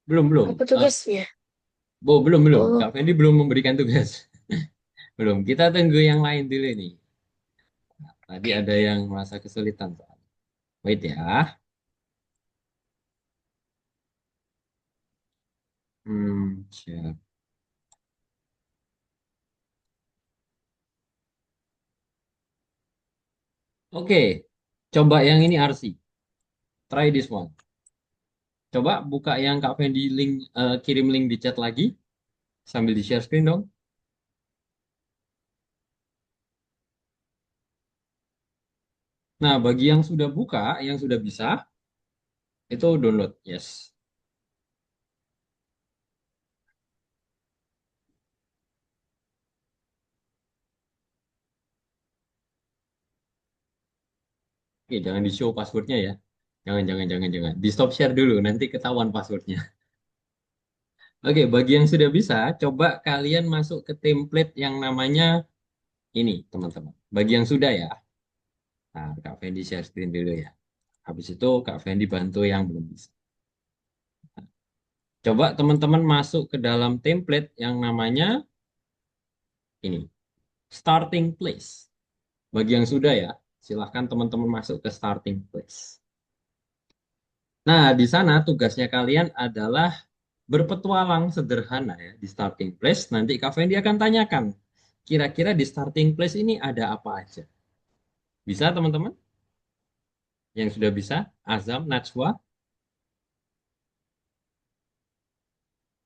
Belum. Apa tugasnya? Belum. Oh, Kak Fendi belum memberikan tugas. Belum. Kita tunggu yang lain dulu nih. Tadi ada yang merasa kesulitan. Wait ya. Siap. Oke, coba yang ini Arsi. Try this one. Coba buka yang Kak Fendi kirim link di chat lagi sambil di share screen dong. Nah, bagi yang sudah buka, yang sudah bisa, itu download. Yes. Oke, jangan di show passwordnya ya. Jangan. Di stop share dulu, nanti ketahuan passwordnya. Oke, bagi yang sudah bisa, coba kalian masuk ke template yang namanya ini, teman-teman. Bagi yang sudah ya, nah, Kak Fendi share screen dulu ya. Habis itu Kak Fendi bantu yang belum bisa. Coba teman-teman masuk ke dalam template yang namanya ini, starting place. Bagi yang sudah ya, silahkan teman-teman masuk ke starting place. Nah, di sana tugasnya kalian adalah berpetualang sederhana ya di starting place. Nanti Kak Fendi akan tanyakan, kira-kira di starting place ini ada apa aja? Bisa teman-teman? Yang sudah bisa, Azam, Najwa,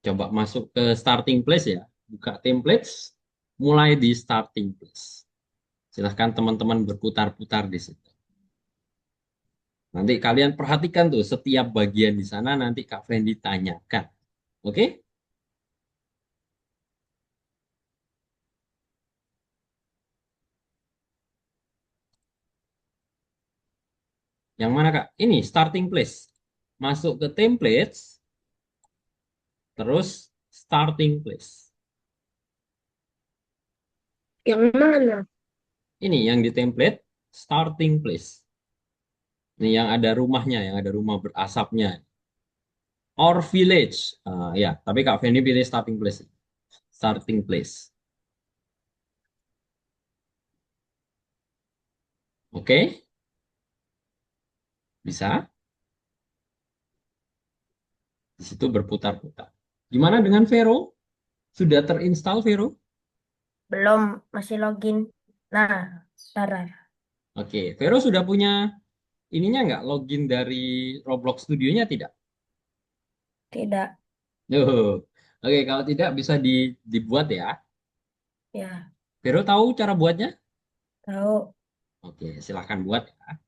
Coba masuk ke starting place ya. Buka templates, mulai di starting place. Silahkan teman-teman berputar-putar di situ. Nanti kalian perhatikan tuh setiap bagian di sana nanti Kak Fendi tanyakan. Oke? Yang mana Kak? Ini starting place. Masuk ke templates, terus starting place. Yang mana? Ini yang di template starting place. Ini yang ada rumahnya, yang ada rumah berasapnya. Or village. Ya, tapi Kak Fendi pilih starting place. Starting place. Oke? Bisa? Di situ berputar-putar. Gimana dengan Vero? Sudah terinstall Vero? Belum, masih login. Nah, sekarang. Oke, Vero sudah punya ininya nggak? Login dari Roblox Studionya tidak? Tidak. Tuh. Oke, kalau tidak bisa dibuat ya. Ya, Vero tahu cara buatnya? tahu. Oke, silahkan buat ya.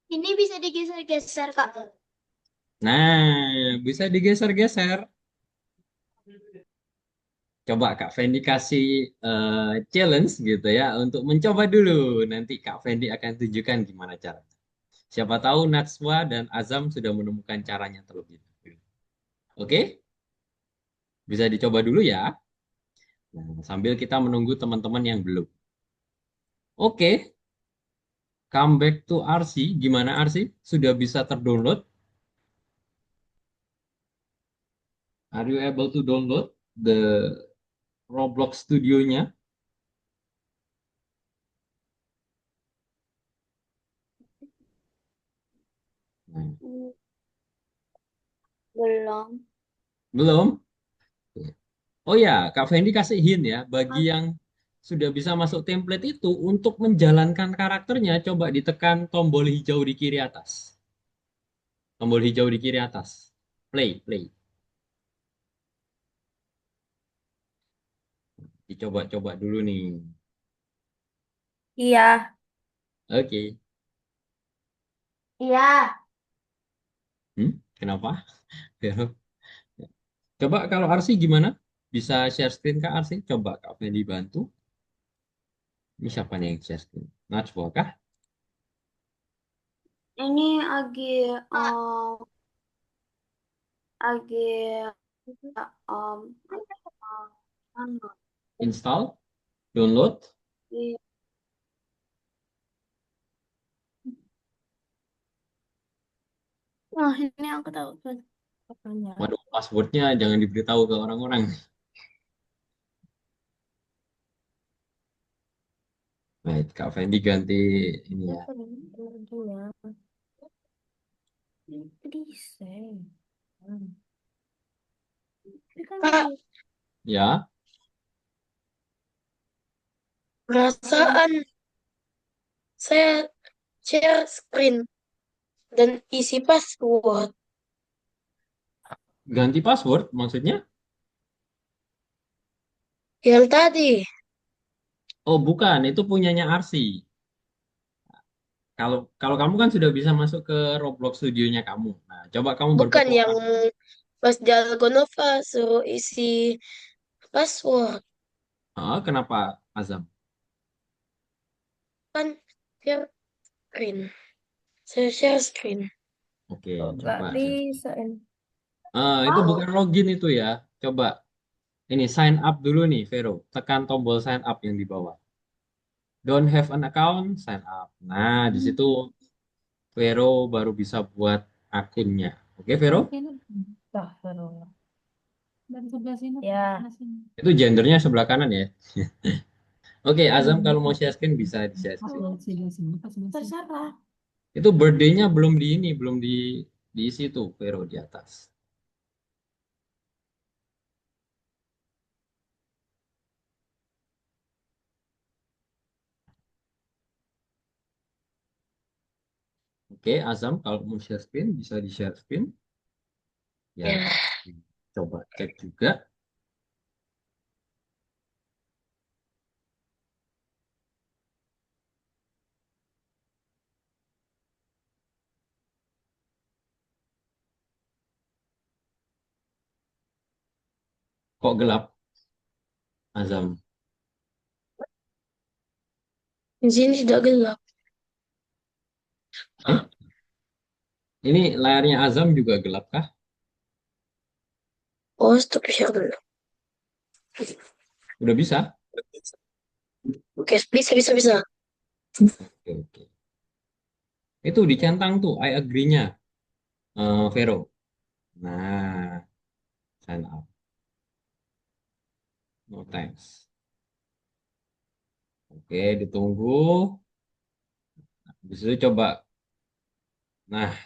Ini bisa digeser-geser, Kak. Nah, bisa digeser-geser. Coba Kak Fendi kasih challenge gitu ya untuk mencoba dulu. Nanti Kak Fendi akan tunjukkan gimana cara. Siapa tahu Natswa dan Azam sudah menemukan caranya terlebih dahulu. Oke, bisa dicoba dulu ya. Nah, sambil kita menunggu teman-teman yang belum. Oke, come back to RC. Gimana RC? Sudah bisa terdownload? Are you able to download the Roblox Studio-nya? Nah, Belum. belum? Oh ya, Kak Fendi kasih hint ya, bagi yang sudah bisa masuk template itu, untuk menjalankan karakternya, coba ditekan tombol hijau di kiri atas. Tombol hijau di kiri atas. Play, play. Dicoba-coba dulu nih. Iya. Oke. Iya. Kenapa? Vero. Coba kalau Arsi gimana? Bisa share screen Kak Arsi? Coba Kak Fendi bantu. Ini siapa nih yang share screen? Najwa kah? Ini lagi anu, Install? Download? di- Wah, ini aku tahu kan. Apanya? Waduh, passwordnya jangan diberitahu ke orang-orang. Baik, Kak Fendi ganti ini ya. Apa nih energinya? Bisa. Ini kan Kak, Ya, perasaan saya share screen dan isi password ganti password maksudnya? yang tadi. Oh, bukan, itu punyanya Arsi. Kalau kalau kamu kan sudah bisa masuk ke Roblox studionya kamu. Nah, coba kamu Bukan yang berpetualang. pas Dalgonova suruh isi password. Kenapa Azam? Kan share screen. Saya share screen. Oke, kok nggak coba share screen. bisa ini? Itu bukan login itu ya. Coba ini sign up dulu nih, Vero. Tekan tombol sign up yang di bawah. Don't have an account, sign up. Nah, di situ Vero baru bisa buat akunnya. Oke, Vero? Ini astagfirullah. Dari sebelah sini ke Ya, sebelah sini. Itu gendernya sebelah kanan ya. Oke, Azam kalau mau Hmm. share screen bisa di share screen. Sebelah sini ke sebelah sini. Terserah. Itu birthday-nya belum di ini, belum diisi tuh Vero di atas. Oke, Azam kalau mau share screen bisa di share screen. Ya. Ya. coba cek juga. Kok gelap, Azam? Di sini sudah gelap. Eh, ini layarnya Azam juga gelap kah? Oh, stop share dulu. Udah bisa? Oke, bisa, bisa, bisa. Oke, oke. Itu dicentang tuh, I agree-nya, Vero. Nah, sign up. No thanks. Oke, ditunggu. Habis itu coba. Nah,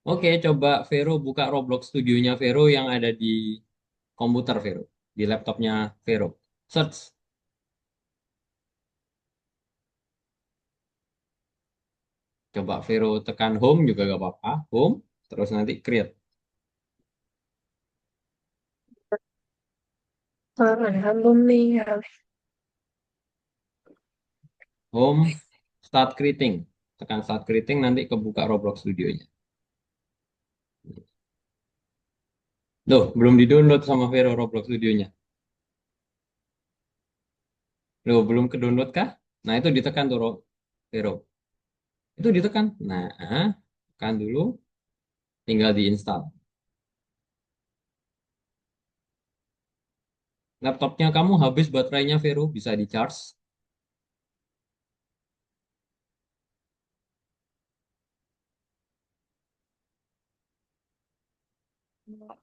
oke, coba Vero buka Roblox studionya Vero yang ada di komputer Vero, di laptopnya Vero. Search. Coba Vero tekan home juga gak apa-apa. Home, terus nanti create. Belum nih. Home, start creating. Tekan start creating, nanti kebuka Roblox studionya. Loh, belum di-download sama Vero Roblox studionya. Loh, belum ke-download kah? Nah, itu ditekan tuh, Vero. Itu ditekan. Nah, tekan dulu, tinggal diinstal. Laptopnya kamu habis baterainya, Vero, bisa di-charge.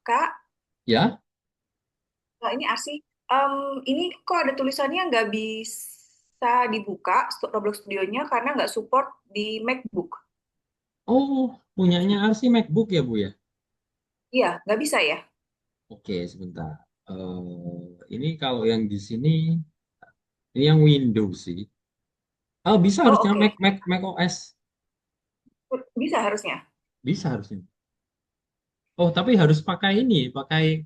Kak, Ya? nah ini Arsi. Ini kok ada tulisannya nggak bisa dibuka Roblox Studionya karena nggak support di MacBook. Oh, punyanya Arsi MacBook ya, Bu ya? Iya, nggak bisa ya? Oke, sebentar. Ini kalau yang di sini, ini yang Windows sih. Oh, bisa Oh, harusnya oke. Mac OS. Bisa harusnya. Bisa harusnya. Oh, tapi harus pakai ini, pakai.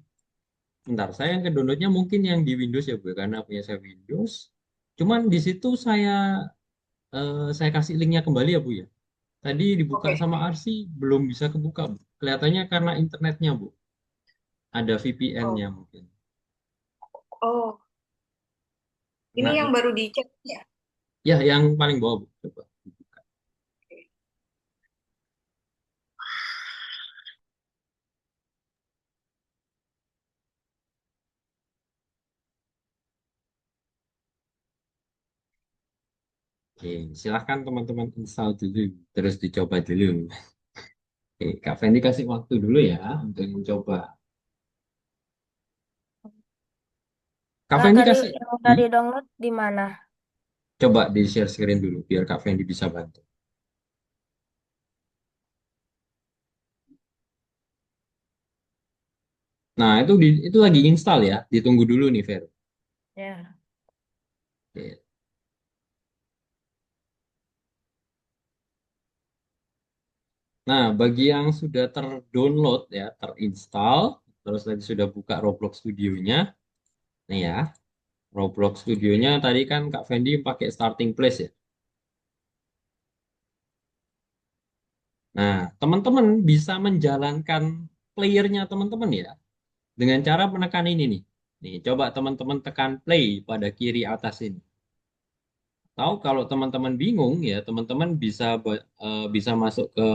Bentar, saya yang ke downloadnya mungkin yang di Windows ya, Bu, ya, karena punya saya Windows. Cuman di situ saya kasih linknya kembali ya, Bu ya. Tadi dibuka Oke. sama Arsi, belum bisa kebuka, Bu. Kelihatannya karena internetnya, Bu. Ada Oh, VPN-nya mungkin. oh, ini Nah, yang baru dicek ya. ya yang paling bawah, Bu. Coba. Oke. Oke, silahkan teman-teman install dulu, terus dicoba dulu. Oke, Kak Fendi kasih waktu dulu ya untuk mencoba. Kak Nah, Fendi tadi kasih, yang hmm? tadi download di mana? Coba di share screen dulu biar Kak Fendi bisa bantu. Nah, itu lagi install ya, ditunggu dulu nih, Fer. Ya. Oke. Nah, bagi yang sudah terdownload ya, terinstall, terus tadi sudah buka Roblox Studionya, nih ya, Roblox Studionya tadi kan Kak Fendi pakai starting place ya. Nah, teman-teman bisa menjalankan playernya teman-teman ya, dengan cara menekan ini nih. Nih, coba teman-teman tekan play pada kiri atas ini. Tahu kalau teman-teman bingung ya, teman-teman bisa masuk ke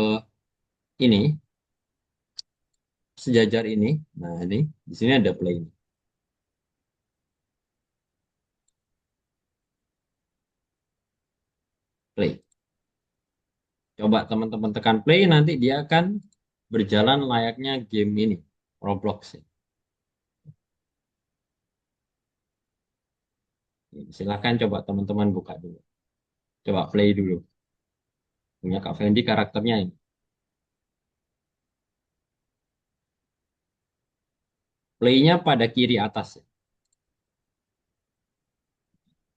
ini, sejajar ini. Nah, ini di sini ada play. Play. Coba teman-teman tekan play, nanti dia akan berjalan layaknya game ini, Roblox. Ya. Silahkan coba teman-teman buka dulu. Coba play dulu. Punya Kak Fendi karakternya ini. Playnya pada kiri atas ya.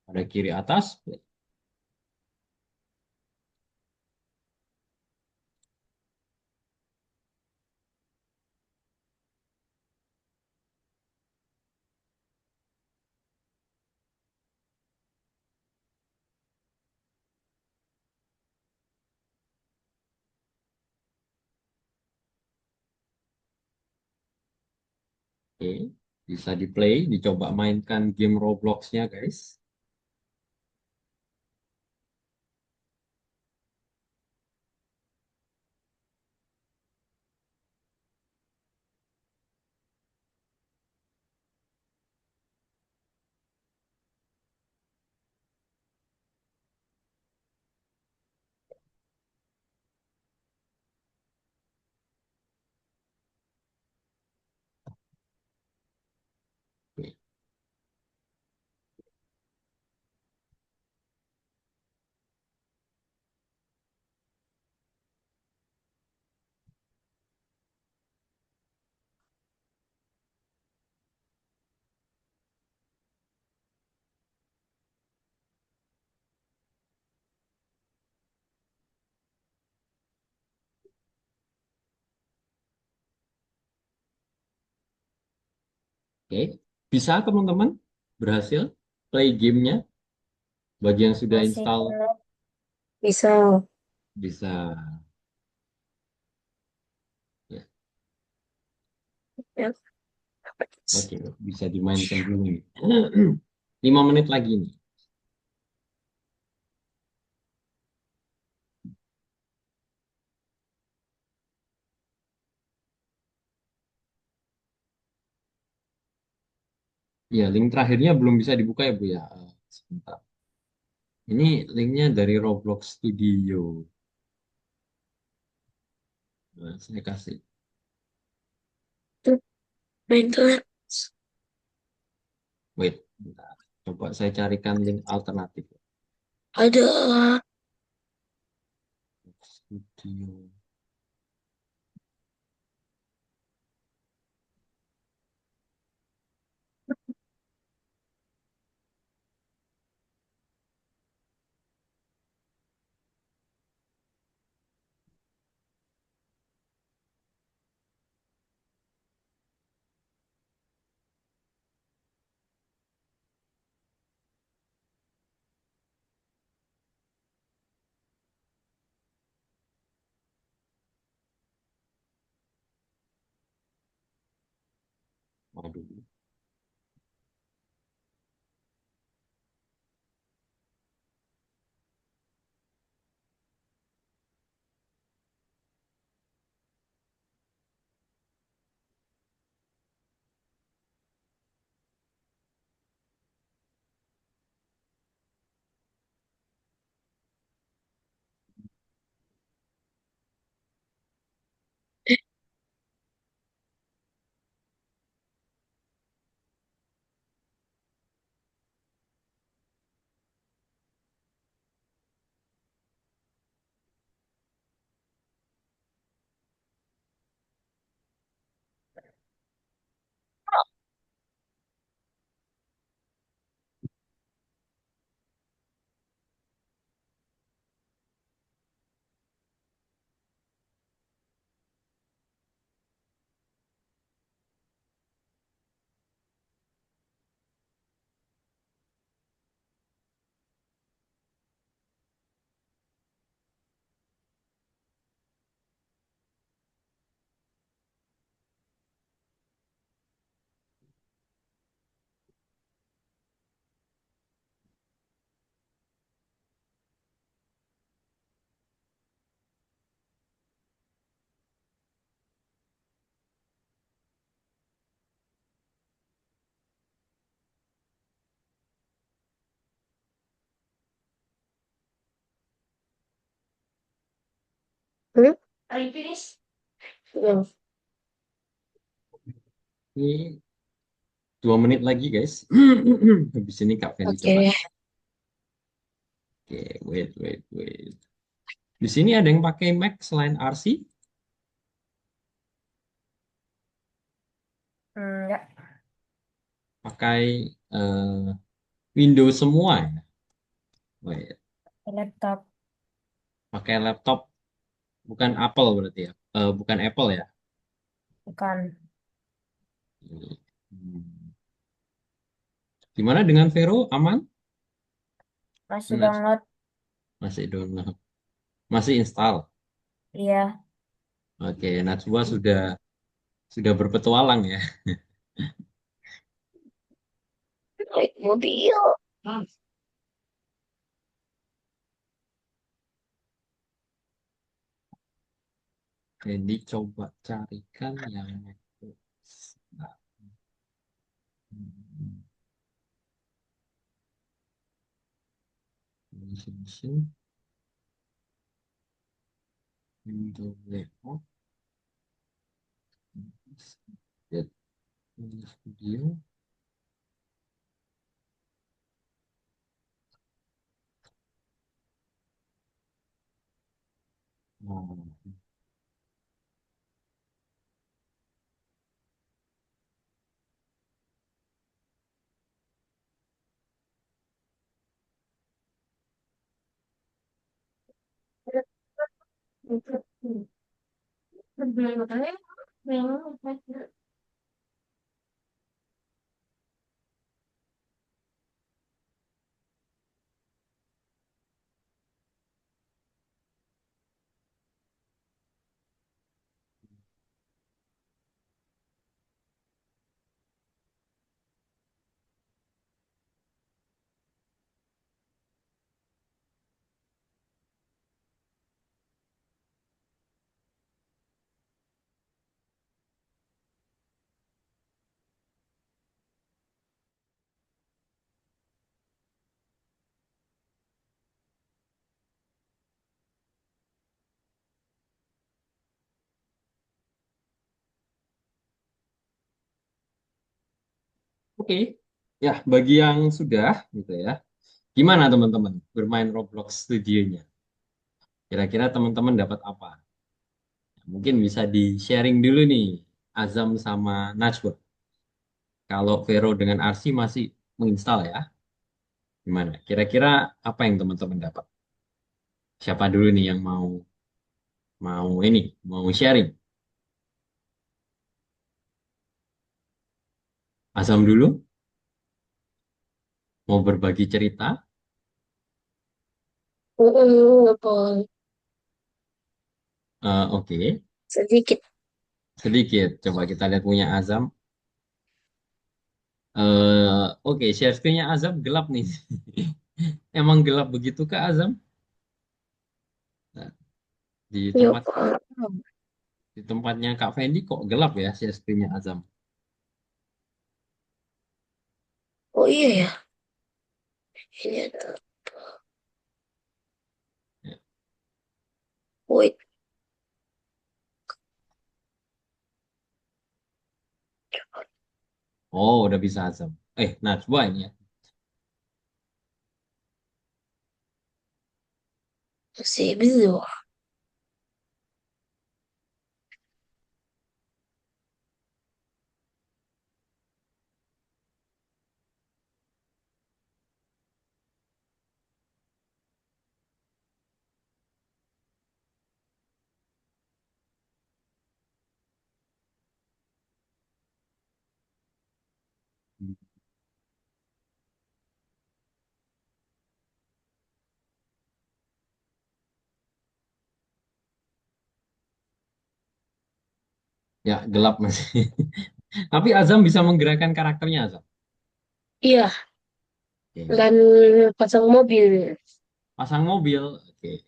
Pada kiri atas, play. Oke, bisa di play, dicoba mainkan game Roblox-nya guys. Oke, oke. Bisa teman-teman berhasil play gamenya bagi yang sudah Masih install bisa. bisa ya. Ya. Oke, bisa dimainkan dulu nih. 5 menit lagi nih. Ya, link terakhirnya belum bisa dibuka ya Bu ya. Sebentar. Ini linknya dari Roblox Studio. Nah, saya kasih. Tuh, main internet. Wait, bentar. Coba saya carikan link alternatif. Ada. Studio. Waduh. Hmm? Are you finished? Belum. Ini 2 menit lagi guys. Habis ini Kak Feni coba. Oke. Oke, wait. Di sini ada yang pakai Mac selain RC? Enggak. Pakai Windows semua ya? Wait, Laptop. pakai laptop bukan Apple berarti ya? Bukan Apple ya? Bukan. Hmm. Gimana dengan Vero? Aman? Masih Nah, download. masih download. Masih install. Iya. Oke, Najwa sudah berpetualang ya. Naik mobil. Jadi coba carikan yang nah, hmm, mesin window layout get studio. Nah, oke. Ya, bagi yang sudah gitu ya. Gimana teman-teman bermain Roblox studionya? Kira-kira teman-teman dapat apa? Mungkin bisa di-sharing dulu nih, Azam sama Najwa. Kalau Vero dengan Arsi masih menginstal ya. Gimana? Kira-kira apa yang teman-teman dapat? Siapa dulu nih yang mau mau ini, mau sharing? Azam dulu, mau berbagi cerita? Apa? Oke, Sedikit. sedikit. Coba kita lihat punya Azam. Oke, share screen-nya Azam gelap nih. Emang gelap begitu Kak Azam? Nah, di Yuk. tempat di tempatnya Kak Fendi kok gelap ya share screen-nya Azam? Oh iya ya. Ini ada. Ya. Wait. Oh, udah bisa Azam. Najwa ini ya. Masih belum. Ya, gelap masih. Tapi Azam bisa menggerakkan karakternya Azam. Iya. Oke. Dan pasang mobil. Pasang mobil. Oke.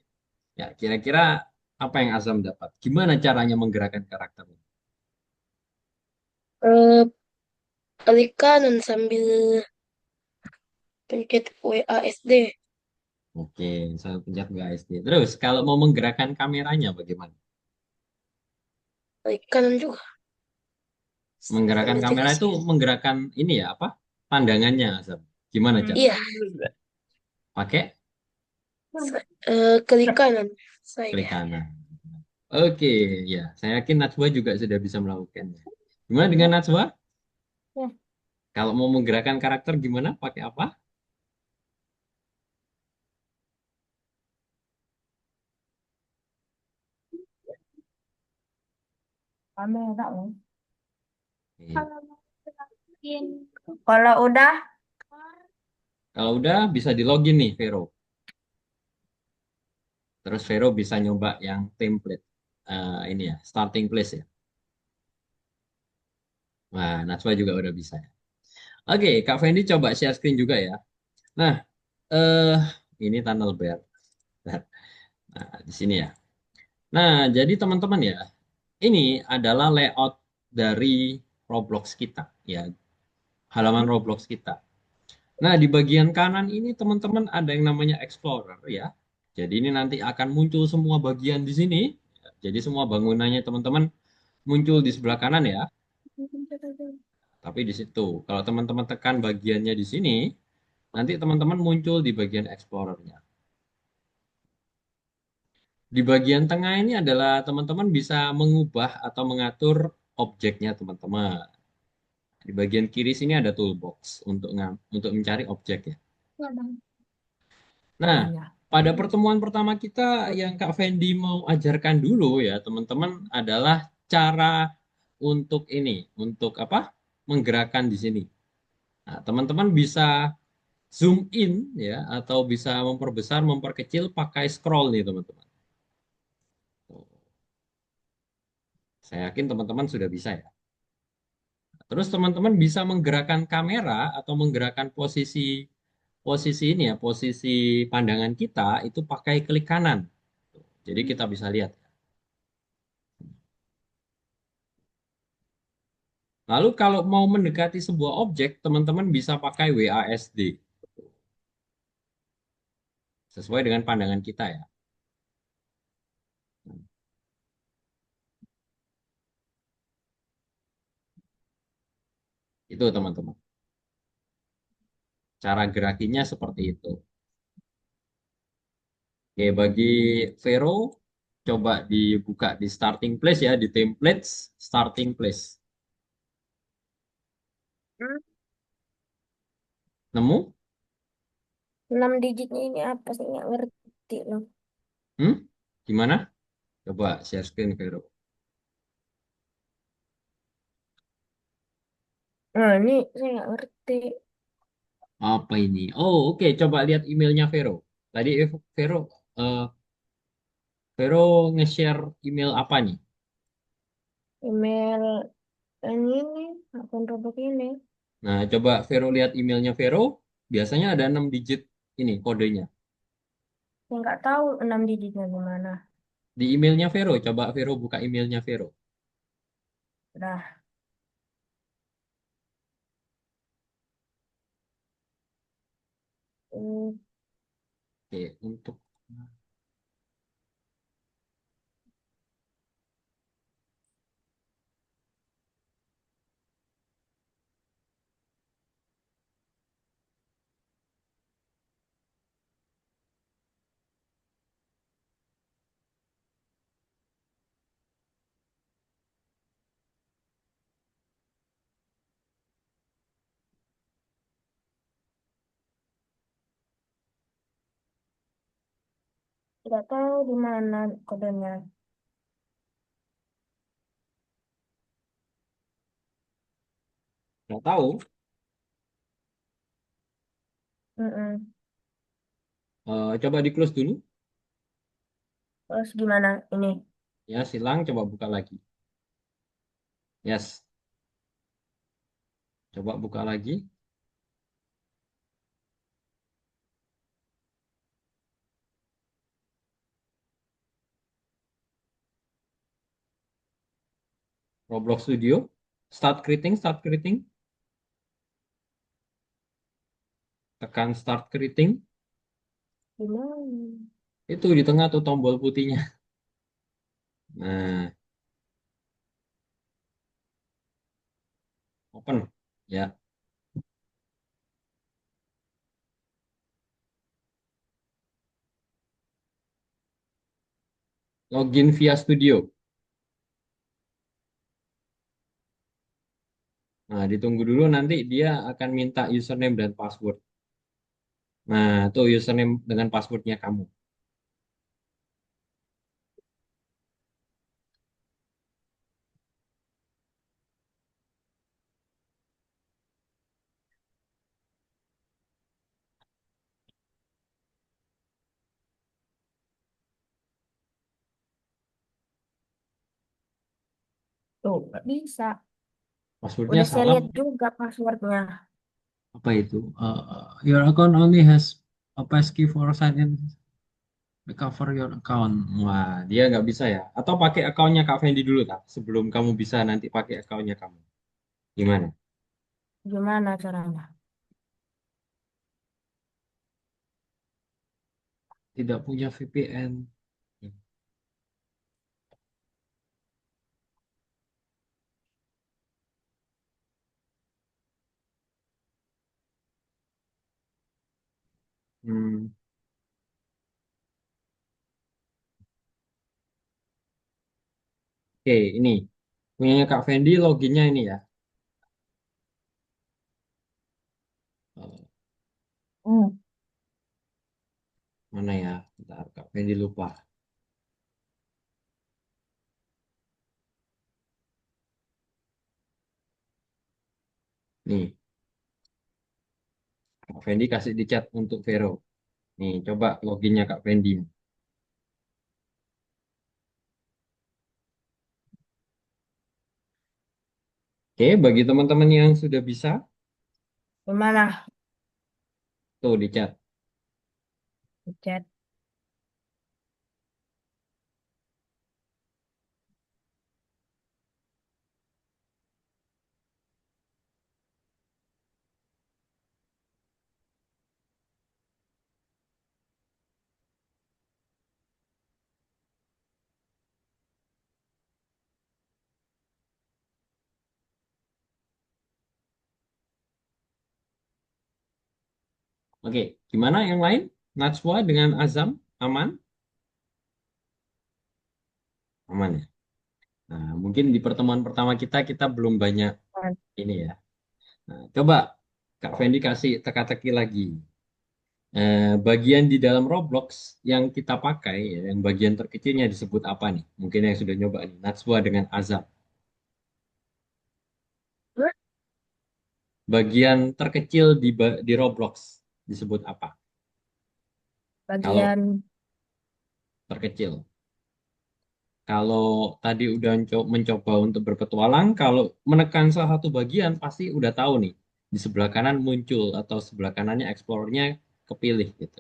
Ya, kira-kira apa yang Azam dapat? Gimana caranya menggerakkan karakternya? Eh, Klik kanan sambil pencet WASD. Oke, saya pencet guys. Terus kalau mau menggerakkan kameranya bagaimana? Klik kanan juga Menggerakkan sambil kamera tekan. itu menggerakkan ini ya apa? Pandangannya, Azam. Gimana cara? Iya. Pakai Klik kanan klik saya. kanan. Oke, ya. Saya yakin Najwa juga sudah bisa melakukannya. Gimana dengan Najwa? Ya, Kalau mau menggerakkan karakter gimana? Pakai apa? Kamera loh. Oke. Kalau udah, Kalau udah bisa di login nih, Vero. Terus Vero bisa nyoba yang template. Ini ya, starting place ya. Nah, Najwa juga udah bisa ya. Oke, Kak Fendi coba share screen juga ya. Nah, eh ini tunnel bear. Nah, di sini ya. Nah, jadi teman-teman ya, ini adalah layout dari Roblox kita ya, halaman Roblox kita. Nah, di bagian kanan ini teman-teman ada yang namanya Explorer ya. Jadi ini nanti akan muncul semua bagian di sini. Jadi semua bangunannya teman-teman muncul di sebelah kanan ya. Tapi di situ, kalau teman-teman tekan bagiannya di sini, nanti teman-teman muncul di bagian Explorernya. Di bagian tengah ini adalah teman-teman bisa mengubah atau mengatur objeknya teman-teman. Di bagian kiri sini ada toolbox untuk mencari objek ya. Nah, Iya. pada pertemuan pertama kita yang Kak Fendi mau ajarkan dulu ya, teman-teman adalah cara untuk ini, untuk apa? Menggerakkan di sini. Nah, teman-teman bisa zoom in ya atau bisa memperbesar, memperkecil pakai scroll nih, teman-teman. Tuh, saya yakin teman-teman sudah bisa ya. Terus teman-teman bisa menggerakkan kamera atau menggerakkan posisi posisi ini ya, posisi pandangan kita itu pakai klik kanan. Jadi kita bisa lihat. Lalu kalau mau mendekati sebuah objek, teman-teman bisa pakai WASD sesuai dengan pandangan kita ya. Itu teman-teman. Cara gerakinya seperti itu. Oke, bagi Vero, coba dibuka di starting place ya, di templates starting place. Nemu? 6 digitnya ini apa sih? Nggak ngerti loh. Hmm? Gimana? Coba share screen Vero. Nah, ini saya nggak ngerti. Apa ini? Oh, oke. Coba lihat emailnya Vero. Tadi Vero, eh, Vero nge-share email apa nih? Email ini nih, akun Roblox ini. Nah, coba Vero lihat emailnya Vero. Biasanya ada 6 digit ini kodenya. Saya nggak tahu 6 digitnya gimana. Di emailnya Vero, coba Vero buka emailnya Vero. Udah. Hmm, Oke, untuk Nggak tahu di mana kodenya. nggak tahu, Mm-mm. coba di close dulu. Terus gimana ini? Ya, silang, coba buka lagi. Yes, coba buka lagi. Roblox Studio. Start creating, start creating. Tekan start creating. Gimana? Itu di tengah tuh tombol putihnya. Nah, open. Ya, login via studio. Nah, ditunggu dulu nanti dia akan minta username dan password. Nah, itu username dengan passwordnya kamu. Tuh, nggak bisa. Passwordnya Udah saya salah. lihat juga passwordnya. Apa itu? Your account only has a passkey for sign in. Recover your account. Wah, dia nggak bisa ya. Atau pakai akunnya Kak Fendi dulu tak? Sebelum kamu bisa nanti pakai akunnya kamu. Gimana? Gimana caranya? Tidak punya VPN. Hmm. Oke, ini. Punyanya Kak Fendi loginnya ini ya. Eh, Hmm. Mana ya? Bentar, Kak Fendi lupa. Nih, Kak Fendi kasih di chat untuk Vero. Nih, coba loginnya Kak Fendi. Oke, bagi teman-teman yang sudah bisa, Gimana? tuh di chat. Chat. Oke, gimana yang lain? Najwa dengan Azam, aman? Aman ya? Nah, mungkin di pertemuan pertama kita belum banyak ini ya. Nah, coba Kak Fendi kasih teka-teki lagi. Bagian di dalam Roblox yang kita pakai, ya, yang bagian terkecilnya disebut apa nih? Mungkin yang sudah nyoba nih, Najwa dengan Azam. Bagian terkecil di Roblox disebut apa? Kalau Bagian terkecil. Kalau tadi udah mencoba untuk berpetualang, kalau menekan salah satu bagian pasti udah tahu nih. Di sebelah kanan muncul atau sebelah kanannya explore-nya kepilih gitu.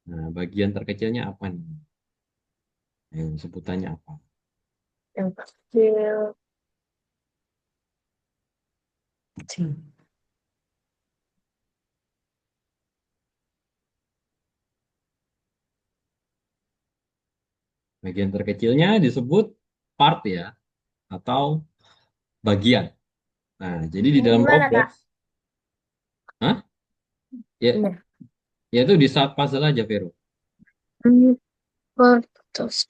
Nah, bagian terkecilnya apa nih? Sebutannya apa? yang kecil. Bagian terkecilnya disebut part ya, atau bagian. Nah, jadi di dalam Gimana, Roblox, Kak? hah? Ya, Iya. ya itu di saat puzzle aja, Vero. Hmm, Terus.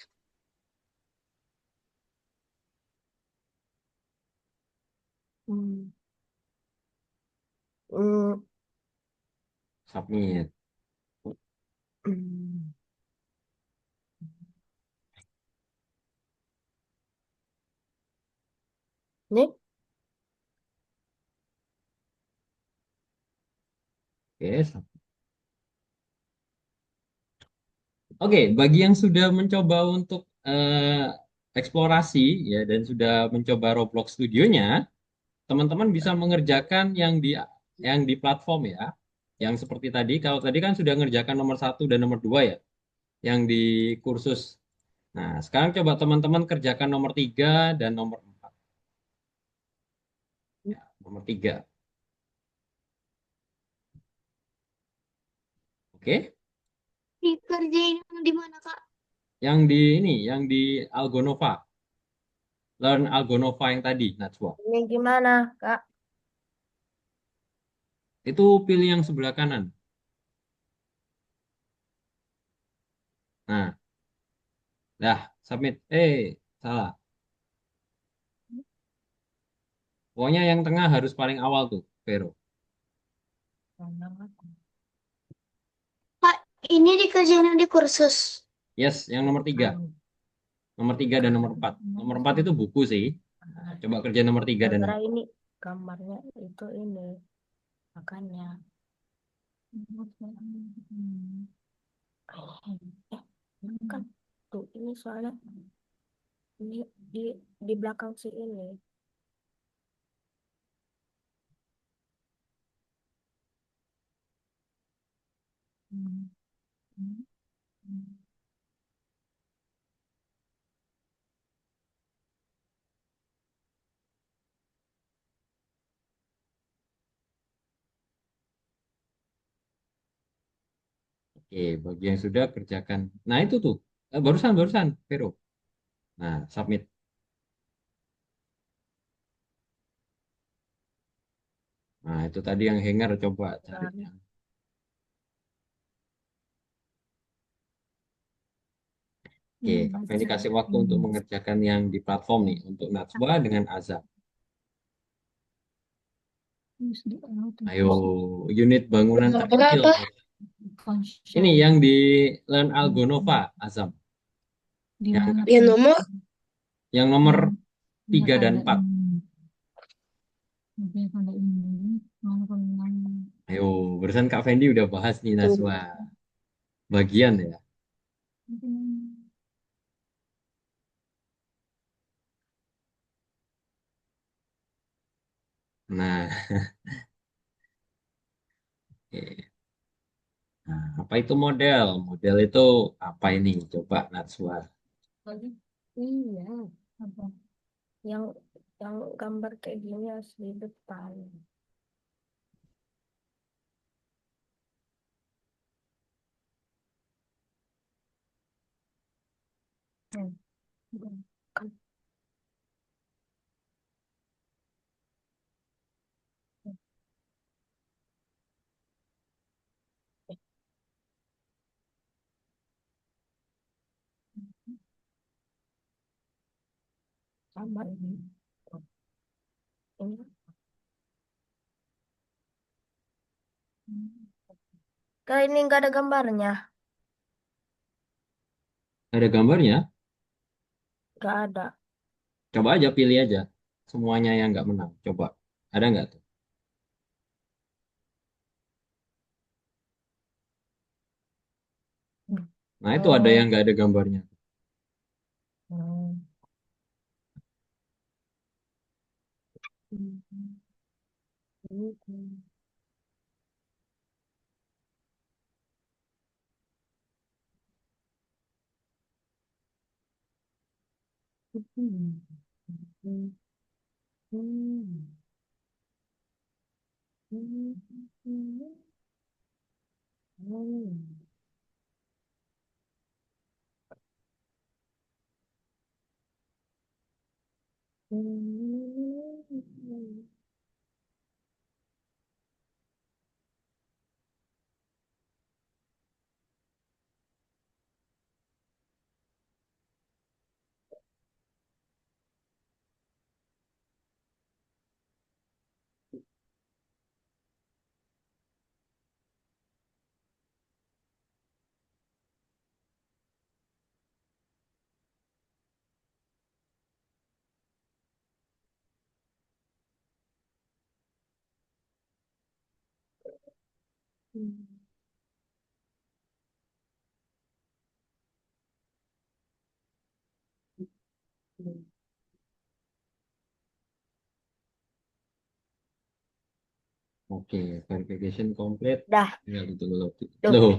Hmm. Hmm. Submit. Hmm. Ini Oke, Oke, bagi yang sudah mencoba untuk eksplorasi ya dan sudah mencoba Roblox Studionya, teman-teman bisa mengerjakan yang di platform ya, yang seperti tadi. Kalau tadi kan sudah mengerjakan nomor 1 dan nomor 2 ya, yang di kursus. Nah, sekarang coba teman-teman kerjakan nomor 3 dan nomor 4. Ya, nomor 3. Oke, Dikerjain yang di mana, Kak? yang di Algonova, Learn Algonova yang tadi, Najwa. ini gimana, Kak? Itu pilih yang sebelah kanan. Nah, dah, submit. Salah. Pokoknya yang tengah harus paling awal tuh, Vero. Kak, ini dikerjain yang di kursus. Yes, yang nomor 3. Nomor 3 dan nomor 4. Nomor 4 itu buku sih. Nah, coba kerja nomor 3 dan Gara-gara nomor 4. ini gambarnya itu ini makanya. Kan tuh ini soalnya ini di belakang si ini. Hmm. Hmm. Hmm. Oke, bagi yang sudah kerjakan. Nah, itu tuh. Barusan, Vero. Nah, submit. Nah, itu tadi yang hanger coba Nah, carinya. Oke, Kak Fendi Baca. kasih waktu untuk mengerjakan yang di platform nih. Untuk Najwa dengan Azam. Use the arrow to Ayo, proceed. unit bangunan Gambar terkecil. apa? Ini Function. yang di Learn Algonova, Azam. Di Yang mana Ya tuh? nomor. yang nomor Punya 3 dan tanda 4. ini. Punya tanda ini. Mana pengennya? Ayo, barusan Kak Fendi udah bahas nih Najwa. Bagian ya. Nah, oke. Nah, apa itu model? Model itu apa ini? Coba Najwa. iya, Apa? yang yang gambar kayak gini harus di depan. Hmm. Kan sama ini. Ini kayak ini nggak ada gambarnya, Ada gambarnya? nggak ada. Coba aja pilih aja. Semuanya yang nggak menang. Coba. Ada nggak tuh? Nah, itu ada yang Oh, nggak ada gambarnya. hmm. Hmm. Hmm. Hmm. Hmm. Hmm. Hmm. Hmm. Hmm. Hmm. Hmm. Hmm. Oke, verification complete. Dah, Tinggal ditunggu login. tuh. Loh,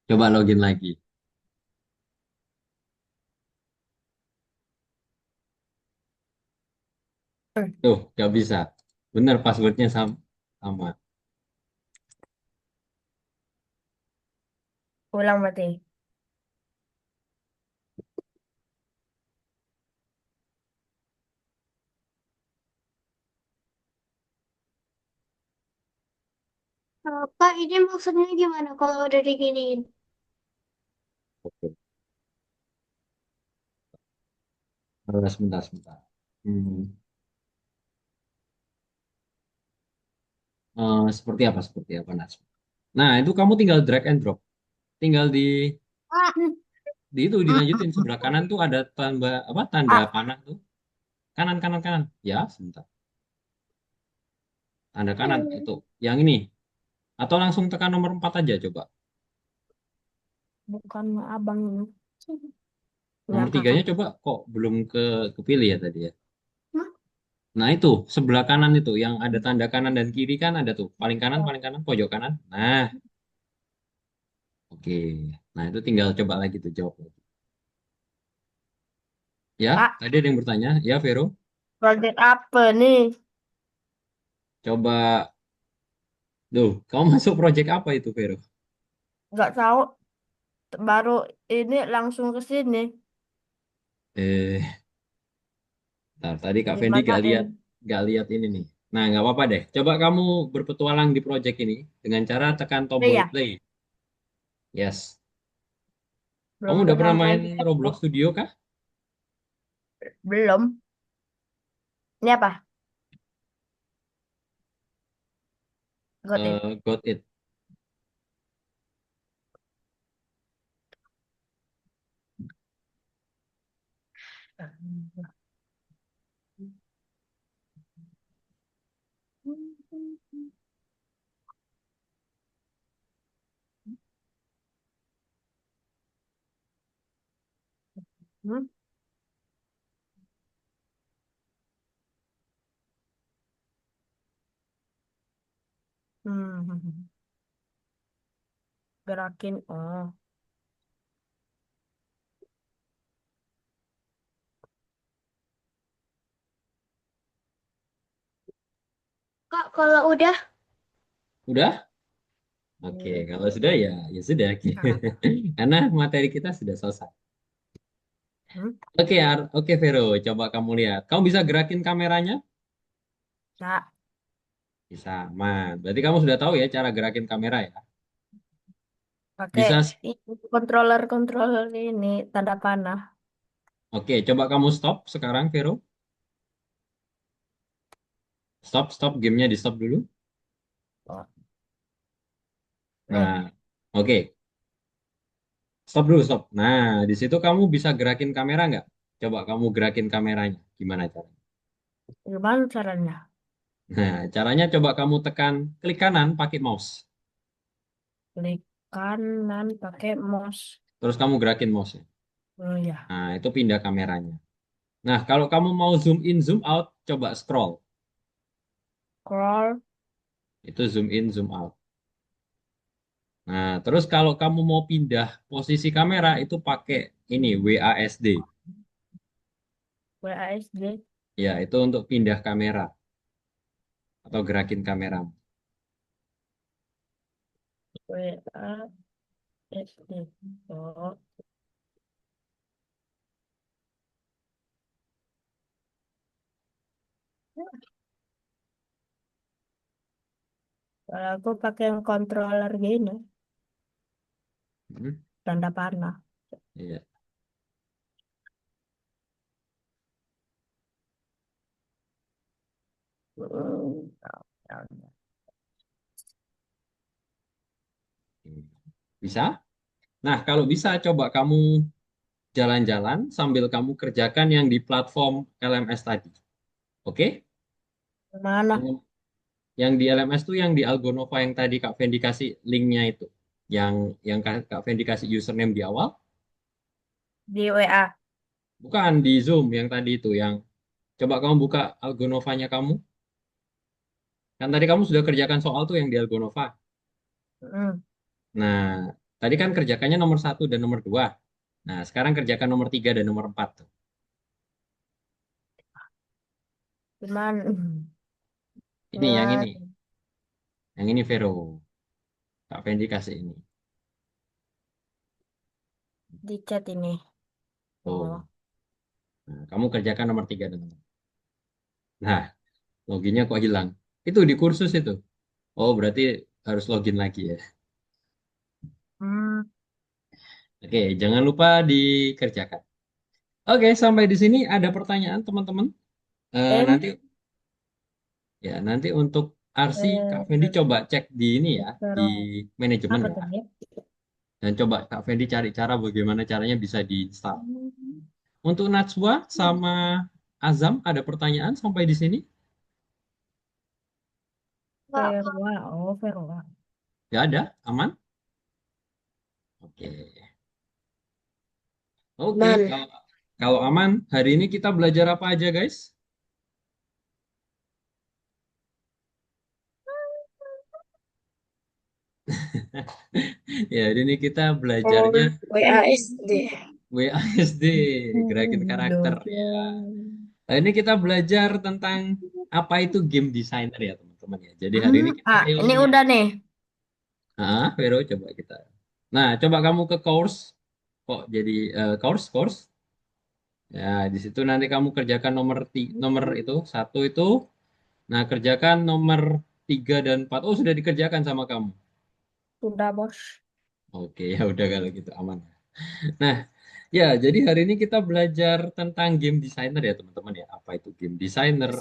coba login lagi. Hmm. Tuh, nggak bisa. Bener passwordnya sama. Sama. Ulang berarti. Kak, ini maksudnya gimana kalau udah diginiin? Oke. Sebentar, sebentar. Hmm. Seperti apa? Seperti apa, Nas? Nah, itu kamu tinggal drag and drop. Tinggal Ah, di itu dilanjutin sebelah kanan tuh ada tanda apa? Tanda Ah, panah tuh. Kanan, kanan, kanan. Ya, sebentar. Tanda kanan itu. Yang ini. Atau langsung tekan nomor 4 aja coba. bukan abang ini. Nomor Yang tiganya kakak. coba kok belum kepilih ya tadi ya. Hah? Nah itu sebelah kanan itu yang ada tanda kanan dan kiri kan ada tuh. Paling kanan, pojok kanan. Nah, oke. Nah itu tinggal coba lagi tuh jawab lagi. Ya, Kak, tadi ada yang bertanya. Ya, Vero. project apa nih? Coba, tuh, kamu masuk project apa itu, Vero? Nggak tahu. Baru ini langsung ke sini. Eh, Ntar, tadi Kak Fendi Gimana ini? gak lihat ini nih. Nah, nggak apa-apa deh. Coba kamu berpetualang di project ini dengan cara tekan tombol Ya, play. Yes. Kamu belum udah pernah pernah main main Roblox laptop. Studio kah? Belum. Ini apa? Got it. Got it. Hmm? Hmm. Gerakin. Oh. Kak, kalau udah, Udah? Oke, kalau sudah ya, ya sudah. Karena materi kita sudah selesai. Hmm? Oke Vero, coba kamu lihat. Kamu bisa gerakin kameranya? Nah, Bisa, man. Berarti kamu sudah tahu ya cara gerakin kamera ya? pakai Bisa. controller ini tanda panah. Oke, coba kamu stop sekarang, Vero. Stop, gamenya di stop dulu. Oh, Nah, oke, stop dulu, stop. Nah, di situ kamu bisa gerakin kamera nggak? Coba kamu gerakin kameranya. Gimana caranya? gimana caranya? Nah, caranya coba kamu tekan klik kanan pakai mouse. Klik kanan pakai mouse. Terus kamu gerakin mouse. Oh ya, Nah, itu pindah kameranya. Nah, kalau kamu mau zoom in, zoom out, coba scroll. scroll. Itu zoom in, zoom out. Nah, terus kalau kamu mau pindah posisi kamera, itu pakai ini, WASD. WASD. Ya, itu untuk pindah kamera atau gerakin kamera. WASD. Oh, kalau aku pakai yang controller gini, Hmm, tanda panah. iya. Hmm. Bisa? Nah, kalau bisa, coba kamu jalan-jalan sambil kamu kerjakan yang di platform LMS tadi. Oke? Mana? Yang, yang di LMS tuh yang di Algonova yang tadi Kak Fendi kasih linknya itu. Yang Kak Fendi kasih username di awal. Di WA. Bukan di Zoom yang tadi itu. Yang coba kamu buka Algonovanya kamu. Kan tadi kamu sudah kerjakan soal tuh yang di Algonova. Hmm. Nah, tadi kan kerjakannya nomor satu dan nomor dua. Nah, sekarang kerjakan nomor tiga dan nomor empat tuh. Gimana? Ini yang Ya, ini. Yang ini Vero. Kak Fendi kasih ini. di chat ini. Oh, Tuh. Nah, kamu kerjakan nomor tiga dan nomor. Nah, loginnya kok hilang? Itu di kursus itu. Oh, berarti harus login lagi ya. hmm. Oke, jangan lupa dikerjakan. Oke, sampai di sini ada pertanyaan teman-teman. M. Nanti ya, nanti untuk RC Kak Fendi Eh, coba cek di ini ya, di Pero manajemen apa ya. tuh ya? Dan coba Kak Fendi cari cara bagaimana caranya bisa diinstal. Untuk Najwa sama Azam ada pertanyaan sampai di sini? Kak, Verwa, oh Verwa. Gak ada? Aman? Oke. Oke, Man. kalau aman, hari ini kita belajar apa aja, guys? Ya, hari ini kita belajarnya WASD. WASD, gerakin karakter ya. Hari ini kita belajar tentang apa itu game designer ya, teman-teman ya. Jadi hari ini kita Ini ilmunya. udah nih. Vero, coba kita. Nah, coba kamu ke course. Kok jadi course? Ya, di situ nanti kamu kerjakan nomor itu satu itu. Nah, kerjakan nomor 3 dan 4. Oh, sudah dikerjakan sama kamu. Udah, Bos. Oke, ya udah kalau gitu aman. Nah, ya jadi hari ini kita belajar tentang game designer ya teman-teman ya. Apa itu game designer?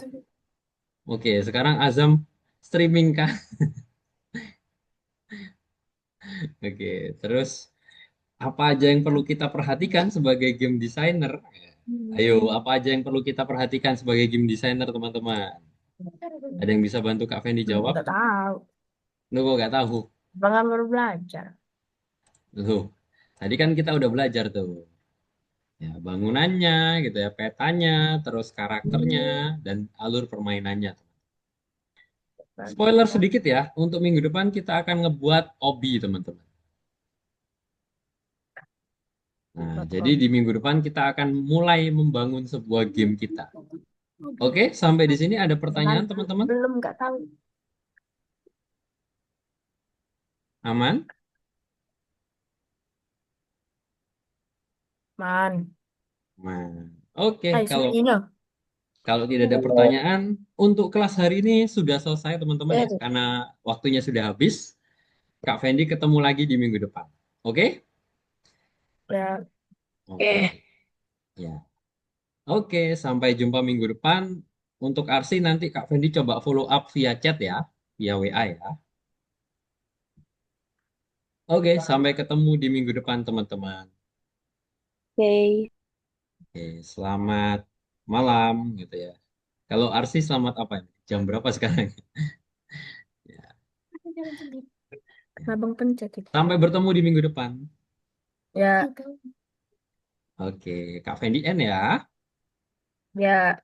Oke, sekarang Azam streaming kah? Oke, terus apa aja yang perlu kita perhatikan sebagai game designer? Ayo, apa aja yang perlu kita perhatikan sebagai game designer teman-teman? Ada yang bisa bantu Kak Fendi jawab? Nggak tahu. Lu kok nggak tahu? Bang baru belajar. Loh, tadi kan kita udah belajar tuh. Ya, bangunannya gitu ya, petanya, terus karakternya, dan alur permainannya. Spoiler sedikit ya, untuk minggu depan kita akan ngebuat obi, teman-teman. Nah, jadi di minggu depan kita akan mulai membangun sebuah game kita. Oke, sampai di sini ada pertanyaan, teman-teman? Belum nggak tahu. Aman? Man. Aman. Oke, Ayo kalau sini loh. kalau tidak ada pertanyaan, untuk kelas hari ini sudah selesai, teman-teman ya, Eh, karena waktunya sudah habis. Kak Fendi ketemu lagi di minggu depan. Oke? ya. Oke. Ya. Oke, sampai jumpa minggu depan. Untuk Arsi nanti Kak Fendi coba follow up via chat ya, via WA ya. Oke, sampai ketemu di minggu depan teman-teman. Oke. Oke, selamat malam gitu ya. Kalau Arsi selamat apa ini? Jam berapa sekarang? Ya, Abang pencet itu. sampai bertemu di minggu depan. Ya, Oke, Kak Fendi N ya. ya.